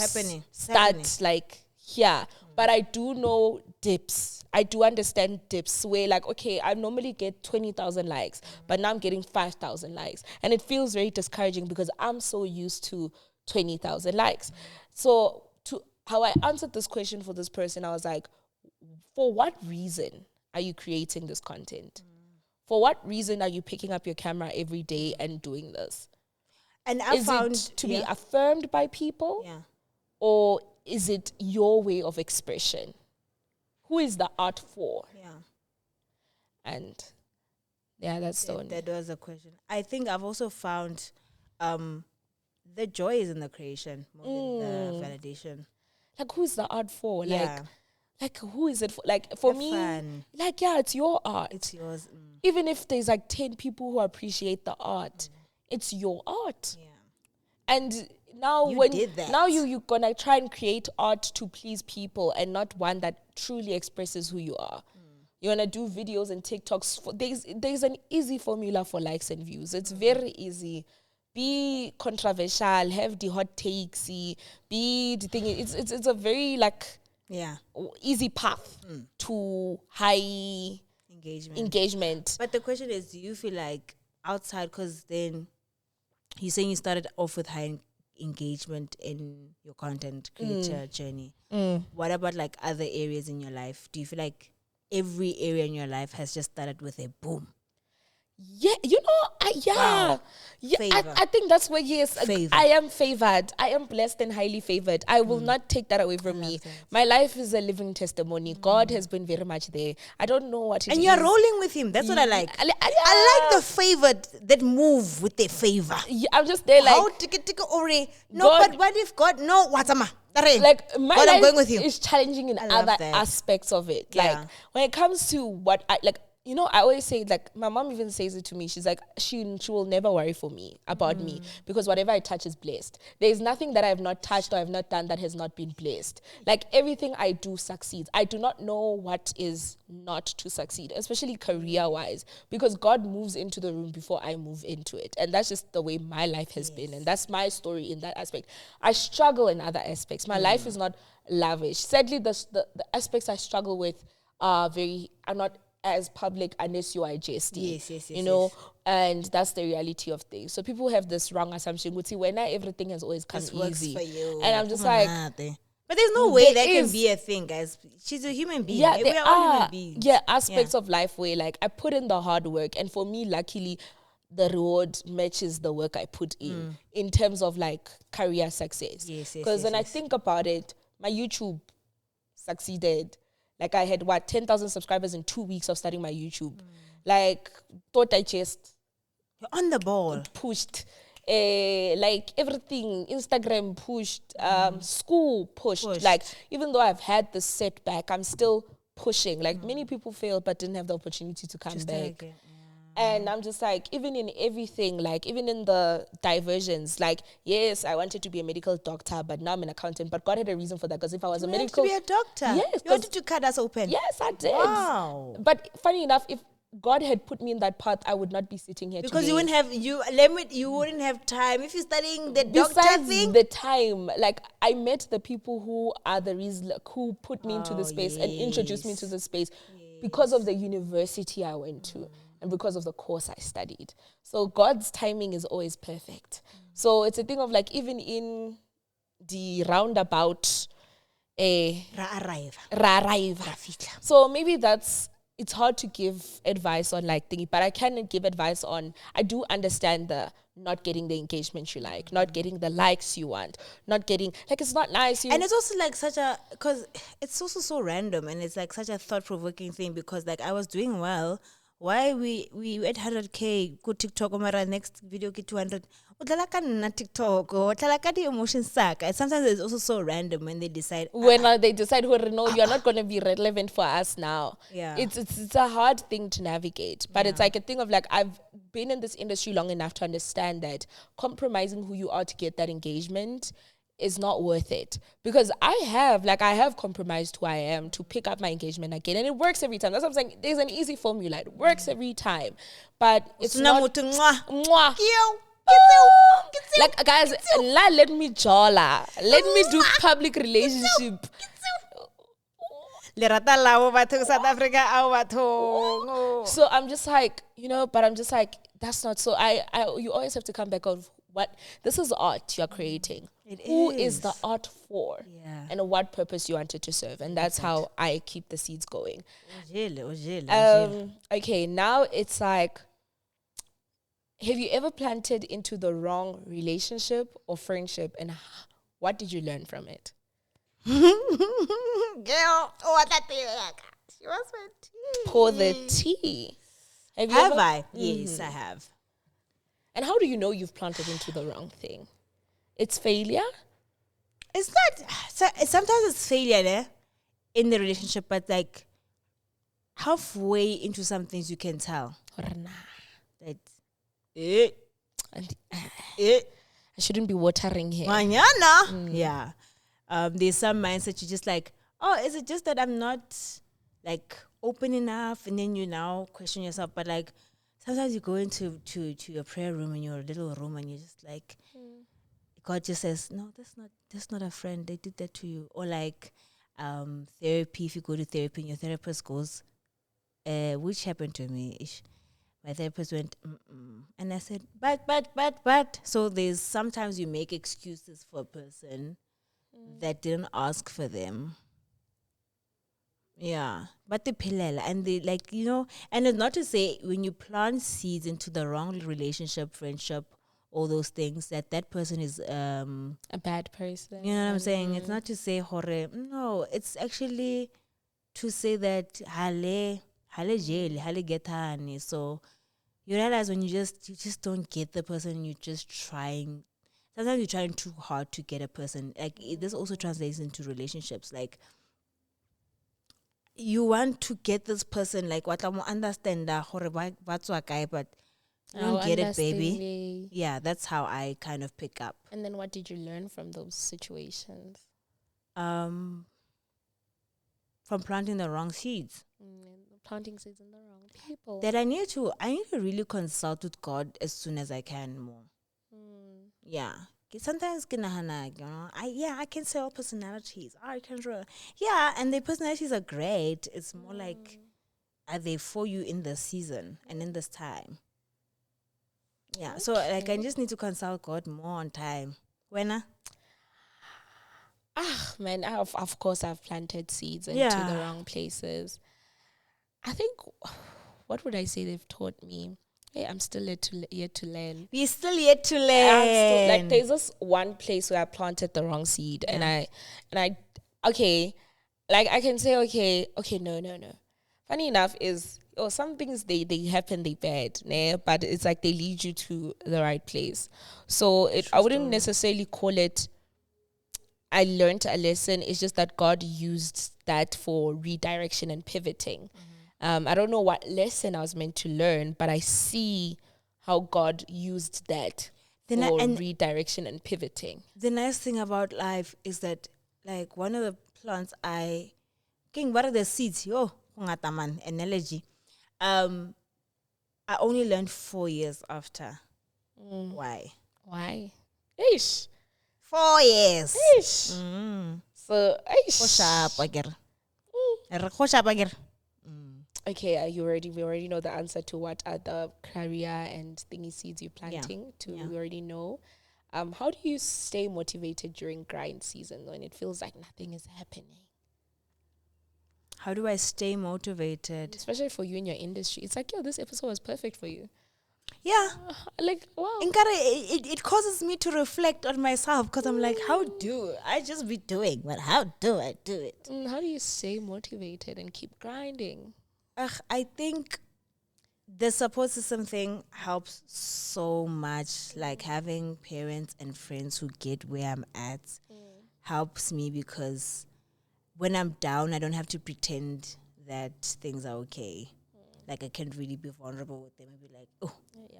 S1: start like here. But I do know dips. I do understand dips where like, okay, I normally get 20,000 likes, but now I'm getting 5,000 likes. And it feels very discouraging because I'm so used to 20,000 likes. So to how I answered this question for this person, I was like, for what reason are you creating this content? For what reason are you picking up your camera every day and doing this?
S2: And I
S1: Is
S2: found
S1: it to be affirmed by people?
S2: Yeah.
S1: Or is it your way of expression? Who is the art for?
S2: Yeah.
S1: And yeah, that's the one.
S2: That was a question. I think I've also found the joy is in the creation more than the validation.
S1: Like, who is the art for?
S2: Yeah.
S1: Like who is it for? Like, for me, like, yeah, it's your art.
S2: It's yours.
S1: Even if there's like 10 people who appreciate the art, it's your art.
S2: Yeah.
S1: And now you're gonna try and create art to please people and not one that truly expresses who you are. You wanna do videos and TikToks. There's an easy formula for likes and views. It's very easy. Be controversial, have the hot takes, be the thing. It's a very like easy path to high engagement.
S2: But the question is, do you feel like outside, because then you're saying you started off with high engagement in your content creator journey. What about like other areas in your life? Do you feel like every area in your life has just started with a boom?
S1: Yeah,
S2: Wow.
S1: yeah.
S2: Favor.
S1: I think that's where
S2: Favor.
S1: I am favored. I am blessed and highly favored. I will not take that away from me.
S2: that.
S1: My life is a living testimony. God has been very much there. I don't know what it is.
S2: And you're rolling with him. That's what I like. I like the favored that move with their favor.
S1: Yeah, I'm just there
S2: How
S1: like
S2: tika ore? No,
S1: God-
S2: but what if God? No, watama.
S1: like my
S2: God,
S1: life
S2: I'm going with you.
S1: is challenging in
S2: I love
S1: other
S2: that.
S1: aspects of it.
S2: Yeah.
S1: Like when it comes to what I like, I always say, like, my mom even says it to me. She's like, she will never worry for me about me because whatever I touch is blessed. There is nothing that I have not touched or I have not done that has not been blessed. Like everything I do succeeds. I do not know what is not to succeed, especially career-wise, because God moves into the room before I move into it. And that's just the way my life has been. And that's my story in that aspect. I struggle in other aspects. My life is not lavish. Sadly, the aspects I struggle with are not as public unless you are JST.
S2: Yes,
S1: And that's the reality of things. So people have this wrong assumption. Would see when everything has always come
S2: This works
S1: easy.
S2: for you.
S1: And I'm just like,
S2: but there's no way
S1: there
S2: that can
S1: is-
S2: be a thing, guys. She's a human being.
S1: yeah,
S2: We
S1: there
S2: are all
S1: are
S2: human beings.
S1: aspects of life where like I put in the hard work, and for me, luckily, the reward matches the work I put in terms of like career success.
S2: Yes,
S1: Because when I think about it, my YouTube succeeded. Like I had 10,000 subscribers in 2 weeks of starting my YouTube. Like thought I just
S2: You're on the ball.
S1: pushed. Like everything, Instagram pushed, school pushed. Like even though I've had this setback, I'm still pushing. Like many people failed but didn't have the opportunity to come back. And I'm just like, even in everything, like even in the diversions, like, yes, I wanted to be a medical doctor, but now I'm an accountant. But God had a reason for that, because if I was a
S2: You wanted
S1: medical...
S2: to be a doctor.
S1: Yes,
S2: You
S1: 'cause-
S2: wanted to cut us open.
S1: Yes, I did.
S2: Wow.
S1: But funny enough, if God had put me in that path, I would not be sitting here
S2: Because
S1: today.
S2: you wouldn't have time if you're studying the doctor
S1: Besides
S2: thing.
S1: the time, like I met the people who are the reason, like, who put me into the space and introduced me into the space because of the university I went to and because of the course I studied. So God's timing is always perfect. So it's a thing of like, even in the roundabout,
S2: Arrive.
S1: so maybe it's hard to give advice on like thingy, but I can give advice on, I do understand the not getting the engagement you like, not getting the likes you want, not getting, like, it's not nice.
S2: And it's also like because it's also so random, and it's like such a thought-provoking thing, because like I was doing well. Why we at 100K go TikTok, or next video get 200. Udlala ka nna TikTok, or udlala ka di-emotion saka. And sometimes it's also so random when they decide.
S1: They decide, no, you're not going to be relevant for us now.
S2: Yeah.
S1: It's a hard thing to navigate, but it's like a thing of like, I've been in this industry long enough to understand that compromising who you are to get that engagement is not worth it, because I have compromised who I am to pick up my engagement again, and it works every time. That's what I'm saying. There's an easy formula. It works every time, but it's not. Mwah. Like, guys, let me jala. Let me do public relationship.
S2: Lerata lao batho South Africa ao batho.
S1: So I'm just like, but I'm just like, that's not so. You always have to come back on what this is art you're creating. Who is the art for?
S2: Yeah.
S1: And what purpose you want it to serve. And that's how I keep the seeds going. Okay, now it's like, have you ever planted into the wrong relationship or friendship, and what did you learn from it?
S2: Girl, she was my tea.
S1: Pour the tea. Have you
S2: Have
S1: ever?
S2: I? Yes, I have.
S1: And how do you know you've planted into the wrong thing? It's failure?
S2: It's not. Sometimes it's failure in the relationship, but like halfway into some things you can tell that
S1: I shouldn't be watering here.
S2: Mañana. Yeah. There's some mindset you're just like, oh, is it just that I'm not like open enough? And then you now question yourself. But like sometimes you go into your prayer room, in your little room, and you're just like, God just says, no, that's not a friend. They did that to you. Or like therapy, if you go to therapy and your therapist goes, which happened to me. My therapist went, and I said, but. So there's sometimes you make excuses for a person that didn't ask for them. Yeah, but the pilela and the like, and it's not to say when you plant seeds into the wrong relationship, friendship, all those things that person is
S1: A bad person.
S2: you know what I'm saying? It's not to say horror. No, it's actually to say that hale jail, hale getani. So you realize when you just don't get the person, you're just trying. Sometimes you're trying too hard to get a person. Like this also translates into relationships. Like you want to get this person, like what I'm understand that but you don't get it, baby.
S1: Understanding.
S2: Yeah, that's how I kind of pick up.
S1: And then what did you learn from those situations?
S2: Um, from planting the wrong seeds.
S1: Planting seeds in the wrong people.
S2: That I need to really consult with God as soon as I can more. Yeah. Sometimes I can say all personalities. I can draw. Yeah, and their personalities are great. It's more like are they for you in this season and in this time? Yeah. So like I just need to consult God more on time. When
S1: Man, of course I've planted seeds into
S2: Yeah.
S1: the wrong places. I think, what would I say they've taught me? Hey, I'm still yet to learn.
S2: we're still yet to learn.
S1: I'm still, like, there's this one place where I planted the wrong seed, and I okay, like I can say okay, no. Funny enough is some things they happen, they bad, né? But it's like they lead you to the right place. So I wouldn't necessarily call it I learned a lesson. It's just that God used that for redirection and pivoting. I don't know what lesson I was meant to learn, but I see how God used that for redirection and pivoting.
S2: The nice thing about life is that, like, one of the plants what are the seeds? Man, analogy. I only learned 4 years after. Why?
S1: Why? Ish.
S2: 4 years.
S1: Ish. So, ish. Okay, we already know the answer to what are the career and thingy seeds you're planting. We already know. How do you stay motivated during grind season when it feels like nothing is happening?
S2: How do I stay motivated?
S1: Especially for you in your industry. It's like, this episode was perfect for you.
S2: Yeah.
S1: Like, wow.
S2: It causes me to reflect on myself because I'm like, how do I just be doing? But how do I do it?
S1: How do you stay motivated and keep grinding?
S2: I think the support system thing helps so much. Like having parents and friends who get where I'm at helps me because when I'm down, I don't have to pretend that things are okay. Like I can really be vulnerable with them and be like,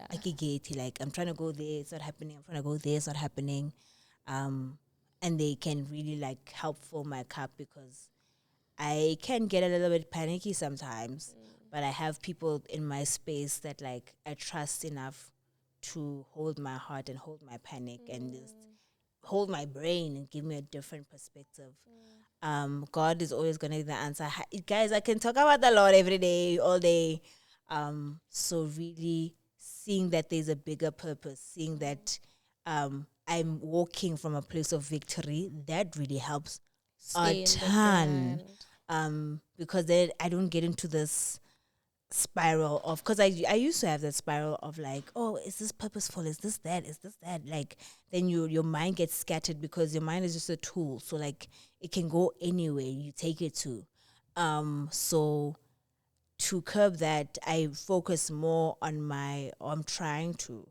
S2: I get it. Like I'm trying to go there, it's not happening. I'm trying to go there, it's not happening. And they can really like help fill my cup because I can get a little bit panicky sometimes, but I have people in my space that like I trust enough to hold my heart and hold my panic and just hold my brain and give me a different perspective. God is always going to be the answer. Guys, I can talk about the Lord every day, all day. So really seeing that there's a bigger purpose, seeing that I'm walking from a place of victory, that really helps a ton. Because then I don't get into this spiral of, because I used to have that spiral of like, is this purposeful? Is this that? Like then your mind gets scattered because your mind is just a tool. So like it can go anywhere you take it to. So to curb that, I'm trying to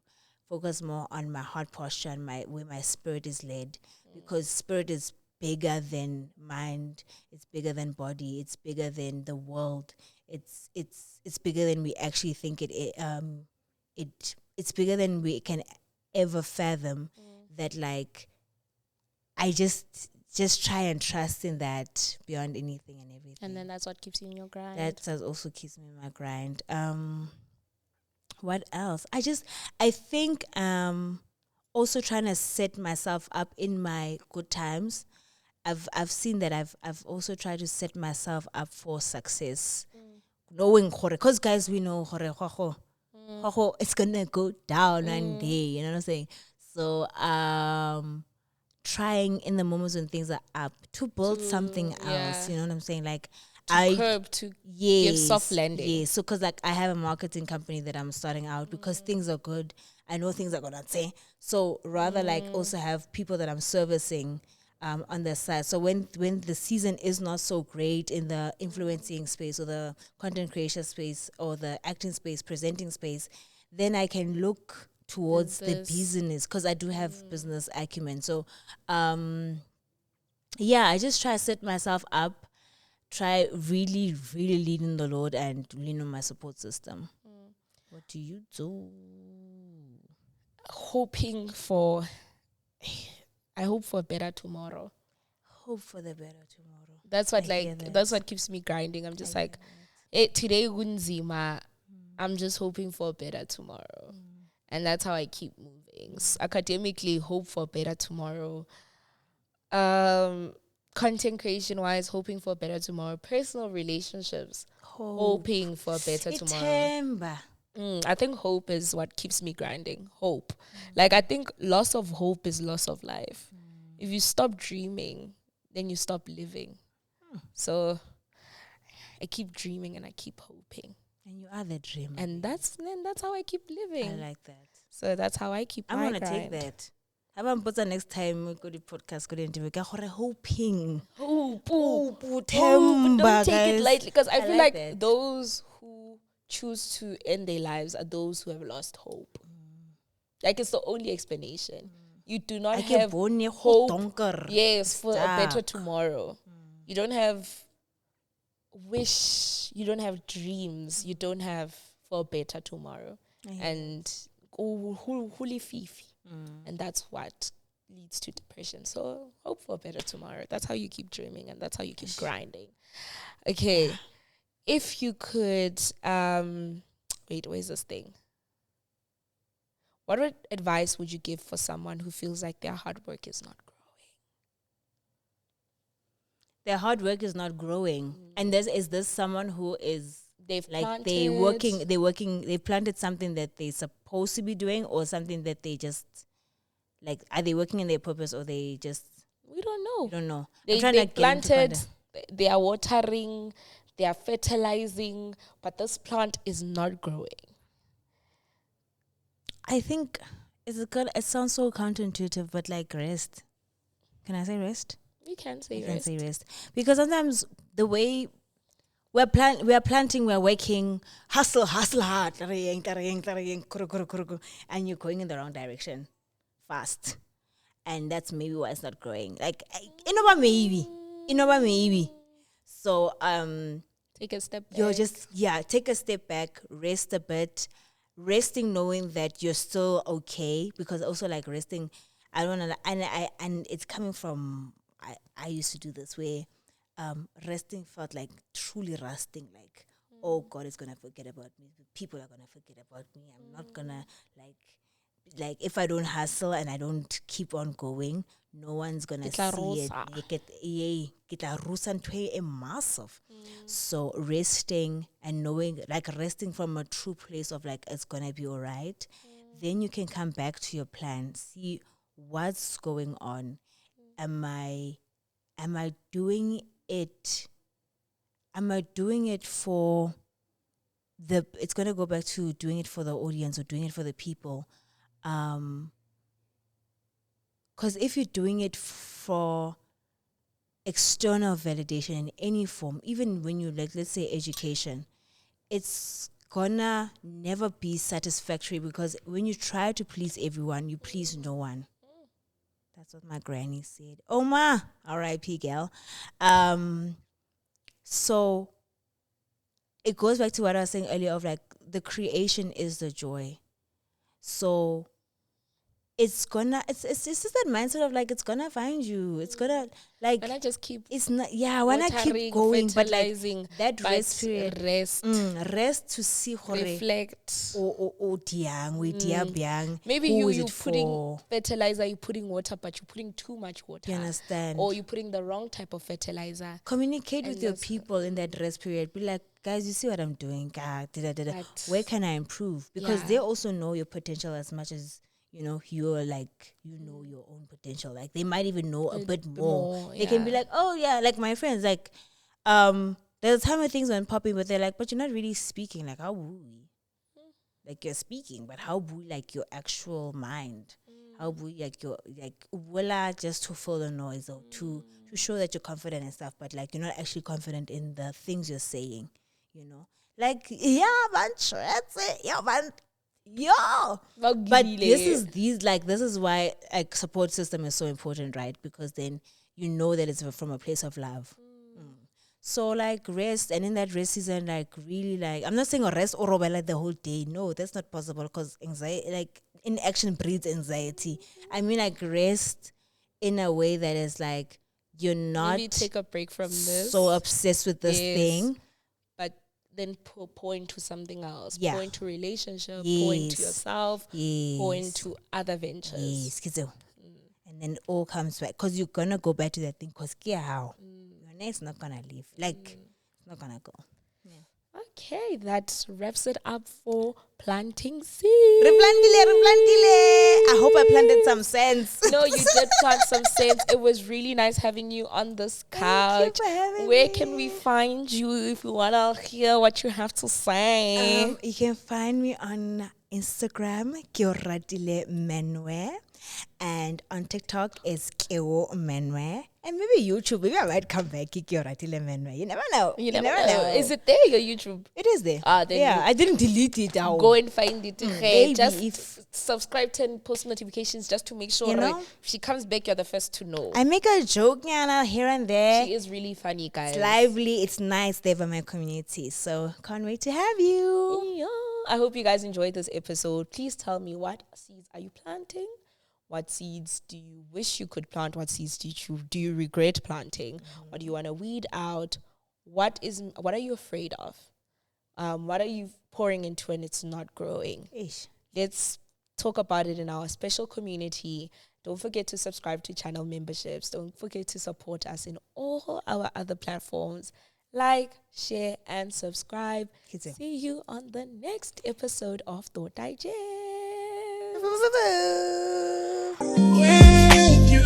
S2: focus more on my heart posture and where my spirit is led, because spirit is bigger than mind, it's bigger than body, it's bigger than the world, it's bigger than we actually think it's bigger than we can ever fathom. That like I just try and trust in that beyond anything and everything.
S1: And then that's what keeps you in your grind.
S2: That also keeps me in my grind. What else? I think also trying to set myself up in my good times. I've seen that I've also tried to set myself up for success. Knowing because guys, we know it's gonna go down one day, you know what I'm saying? So trying in the moments when things are up to build something else, you know what I'm saying? Like
S1: to give soft landing.
S2: Yes, so because like I have a marketing company that I'm starting out because things are good. I know things are gonna say. So rather like also have people that I'm servicing on the side. So when the season is not so great in the influencing space or the content creation space or the acting space, presenting space, then I can look towards the business because I do have business acumen. So yeah, I just try to set myself up, try really, really lean in the Lord and lean on my support system. What do you do?
S1: I hope for a better tomorrow.
S2: Hope for the better tomorrow.
S1: That's what that's what keeps me grinding. I'm just like, today unzima. I'm just hoping for a better tomorrow. And that's how I keep moving. Academically, hope for a better tomorrow. Content creation wise, hoping for a better tomorrow. Personal relationships, hoping for a better tomorrow. I think hope is what keeps me grinding. Hope. Like, I think loss of hope is loss of life. If you stop dreaming, then you stop living. So I keep dreaming and I keep hoping.
S2: And you are the dreamer.
S1: And that's how I keep living.
S2: I like that.
S1: So that's how I keep
S2: I'm
S1: my
S2: going to take that. How about the next time we go to podcast, go to interview, hoping.
S1: Hope.
S2: Don't
S1: take it lightly, because I feel like
S2: that.
S1: those who choose to end their lives are those who have lost hope. Like, it's the only explanation. You do not have hope. Yes, for a better tomorrow. You don't have wish. You don't have dreams. You don't have for a better tomorrow. And huli fifi. And that's what leads to depression. So hope for a better tomorrow. That's how you keep dreaming, and that's how you keep grinding. Okay. If you could, wait, where's this thing? What advice would you give for someone who feels like their hard work is not growing?
S2: Their hard work is not growing. And is this someone who is they planted something that they're supposed to be doing, or something that they just like, are they working in their purpose, or they just,
S1: we don't know.
S2: We don't know.
S1: They planted, they are watering, they are fertilizing, but this plant is not growing.
S2: I think it sounds so counterintuitive, but like rest. Can I say rest?
S1: You can say
S2: rest.
S1: I can say
S2: rest. Because sometimes the way we are planting, we're working, hustle hard, and you're going in the wrong direction fast. And that's maybe why it's not growing. Like, maybe. So,
S1: take a step back.
S2: Take a step back, rest a bit. Resting knowing that you're still okay, because also like resting, I don't know, and it's coming from, I used to do this where resting felt like truly resting, like, oh, God is gonna forget about me, people are gonna forget about me, I'm not gonna like if I don't hustle and I don't keep on going, no one's gonna see it. Massive. So resting and knowing, like resting from a true place of like, it's gonna be all right. Then you can come back to your plan, see what's going on. Am I doing it? Am I doing it for it's gonna go back to doing it for the audience or doing it for the people. Because if you're doing it for external validation in any form, even when you like, let's say education, it's gonna never be satisfactory, because when you try to please everyone, you please no one. That's what my granny said. Oh ma, R.I.P. girl. So it goes back to what I was saying earlier of like, the creation is the joy. So it's just that mindset of like, it's gonna find you. It's gonna like,
S1: when I just keep,
S2: it's not, when I keep going, but like that rest period, rest to see,
S1: reflect,
S2: or diang,
S1: maybe you putting fertilizer, you putting water, but you're putting too much water.
S2: You understand?
S1: Or you're putting the wrong type of fertilizer.
S2: Communicate with your people in that rest period. Be like, guys, you see what I'm doing? Where can I improve? Because they also know your potential as much as, you're like, your own potential. Like, they might even know a bit more. They can be like, oh yeah, like my friends, like, the There's a time when things weren't popping, but they're like, but you're not really speaking. Like, how wooey? Like, you're speaking, but how wooey, like, your actual mind? How wooey, like, your, like, voila, just to fill the noise or to show that you're confident and stuff, but, like, you're not actually confident in the things you're saying, you know? Like, yeah, man, yeah, man. Yeah, but this is why like support system is so important, right? Because then you know that it's from a place of love. So like rest, and in that rest season, like really, like I'm not saying a rest or like the whole day. No, that's not possible because anxiety, like inaction breeds anxiety. I mean, like rest in a way that is like you're not
S1: maybe take a break from this,
S2: so obsessed with this thing,
S1: but then point to something else.
S2: Yeah.
S1: Point to relationship.
S2: Yes.
S1: Point to yourself.
S2: Yes.
S1: Point to other ventures.
S2: Yes, Kizo. And then it all comes back because you're gonna go back to that thing because your night's not gonna leave. Like it's not gonna go.
S1: Okay, that wraps it up for planting seeds.
S2: Replantile. I hope I planted some sense.
S1: No, you did plant some sense. It was really nice having you on this couch.
S2: Thank you for having
S1: Where
S2: me.
S1: can we find you if you wanna hear what you have to say?
S2: You can find me on Instagram, Kyoratile Menwe, and on TikTok is Kyo Menwe, and maybe YouTube. Maybe I might come back, Kyoratile Menwe. You never know.
S1: You never know. Is it there, your YouTube?
S2: It is there.
S1: Then
S2: yeah, I didn't delete it.
S1: go and find it. Hey,
S2: Maybe
S1: just
S2: if-
S1: subscribe, turn post notifications just to make sure
S2: You know?
S1: if she comes back, you're the first to know.
S2: I make a joke Nyana, here and there.
S1: She is really funny, guys.
S2: It's lively. It's nice. They're my community. So can't wait to have you.
S1: Yeah. I hope you guys enjoyed this episode. Please tell me, what seeds are you planting? What seeds do you wish you could plant? What seeds do you regret planting? What do you want to weed out? What are you afraid of? What are you pouring into and it's not growing?
S2: Ish.
S1: Let's talk about it in our special community. Don't forget to subscribe to channel memberships. Don't forget to support us in all our other platforms. Like, share, and subscribe.
S2: Kids.
S1: See you on the next episode of Thought Digest.
S4: With you,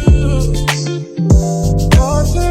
S4: all the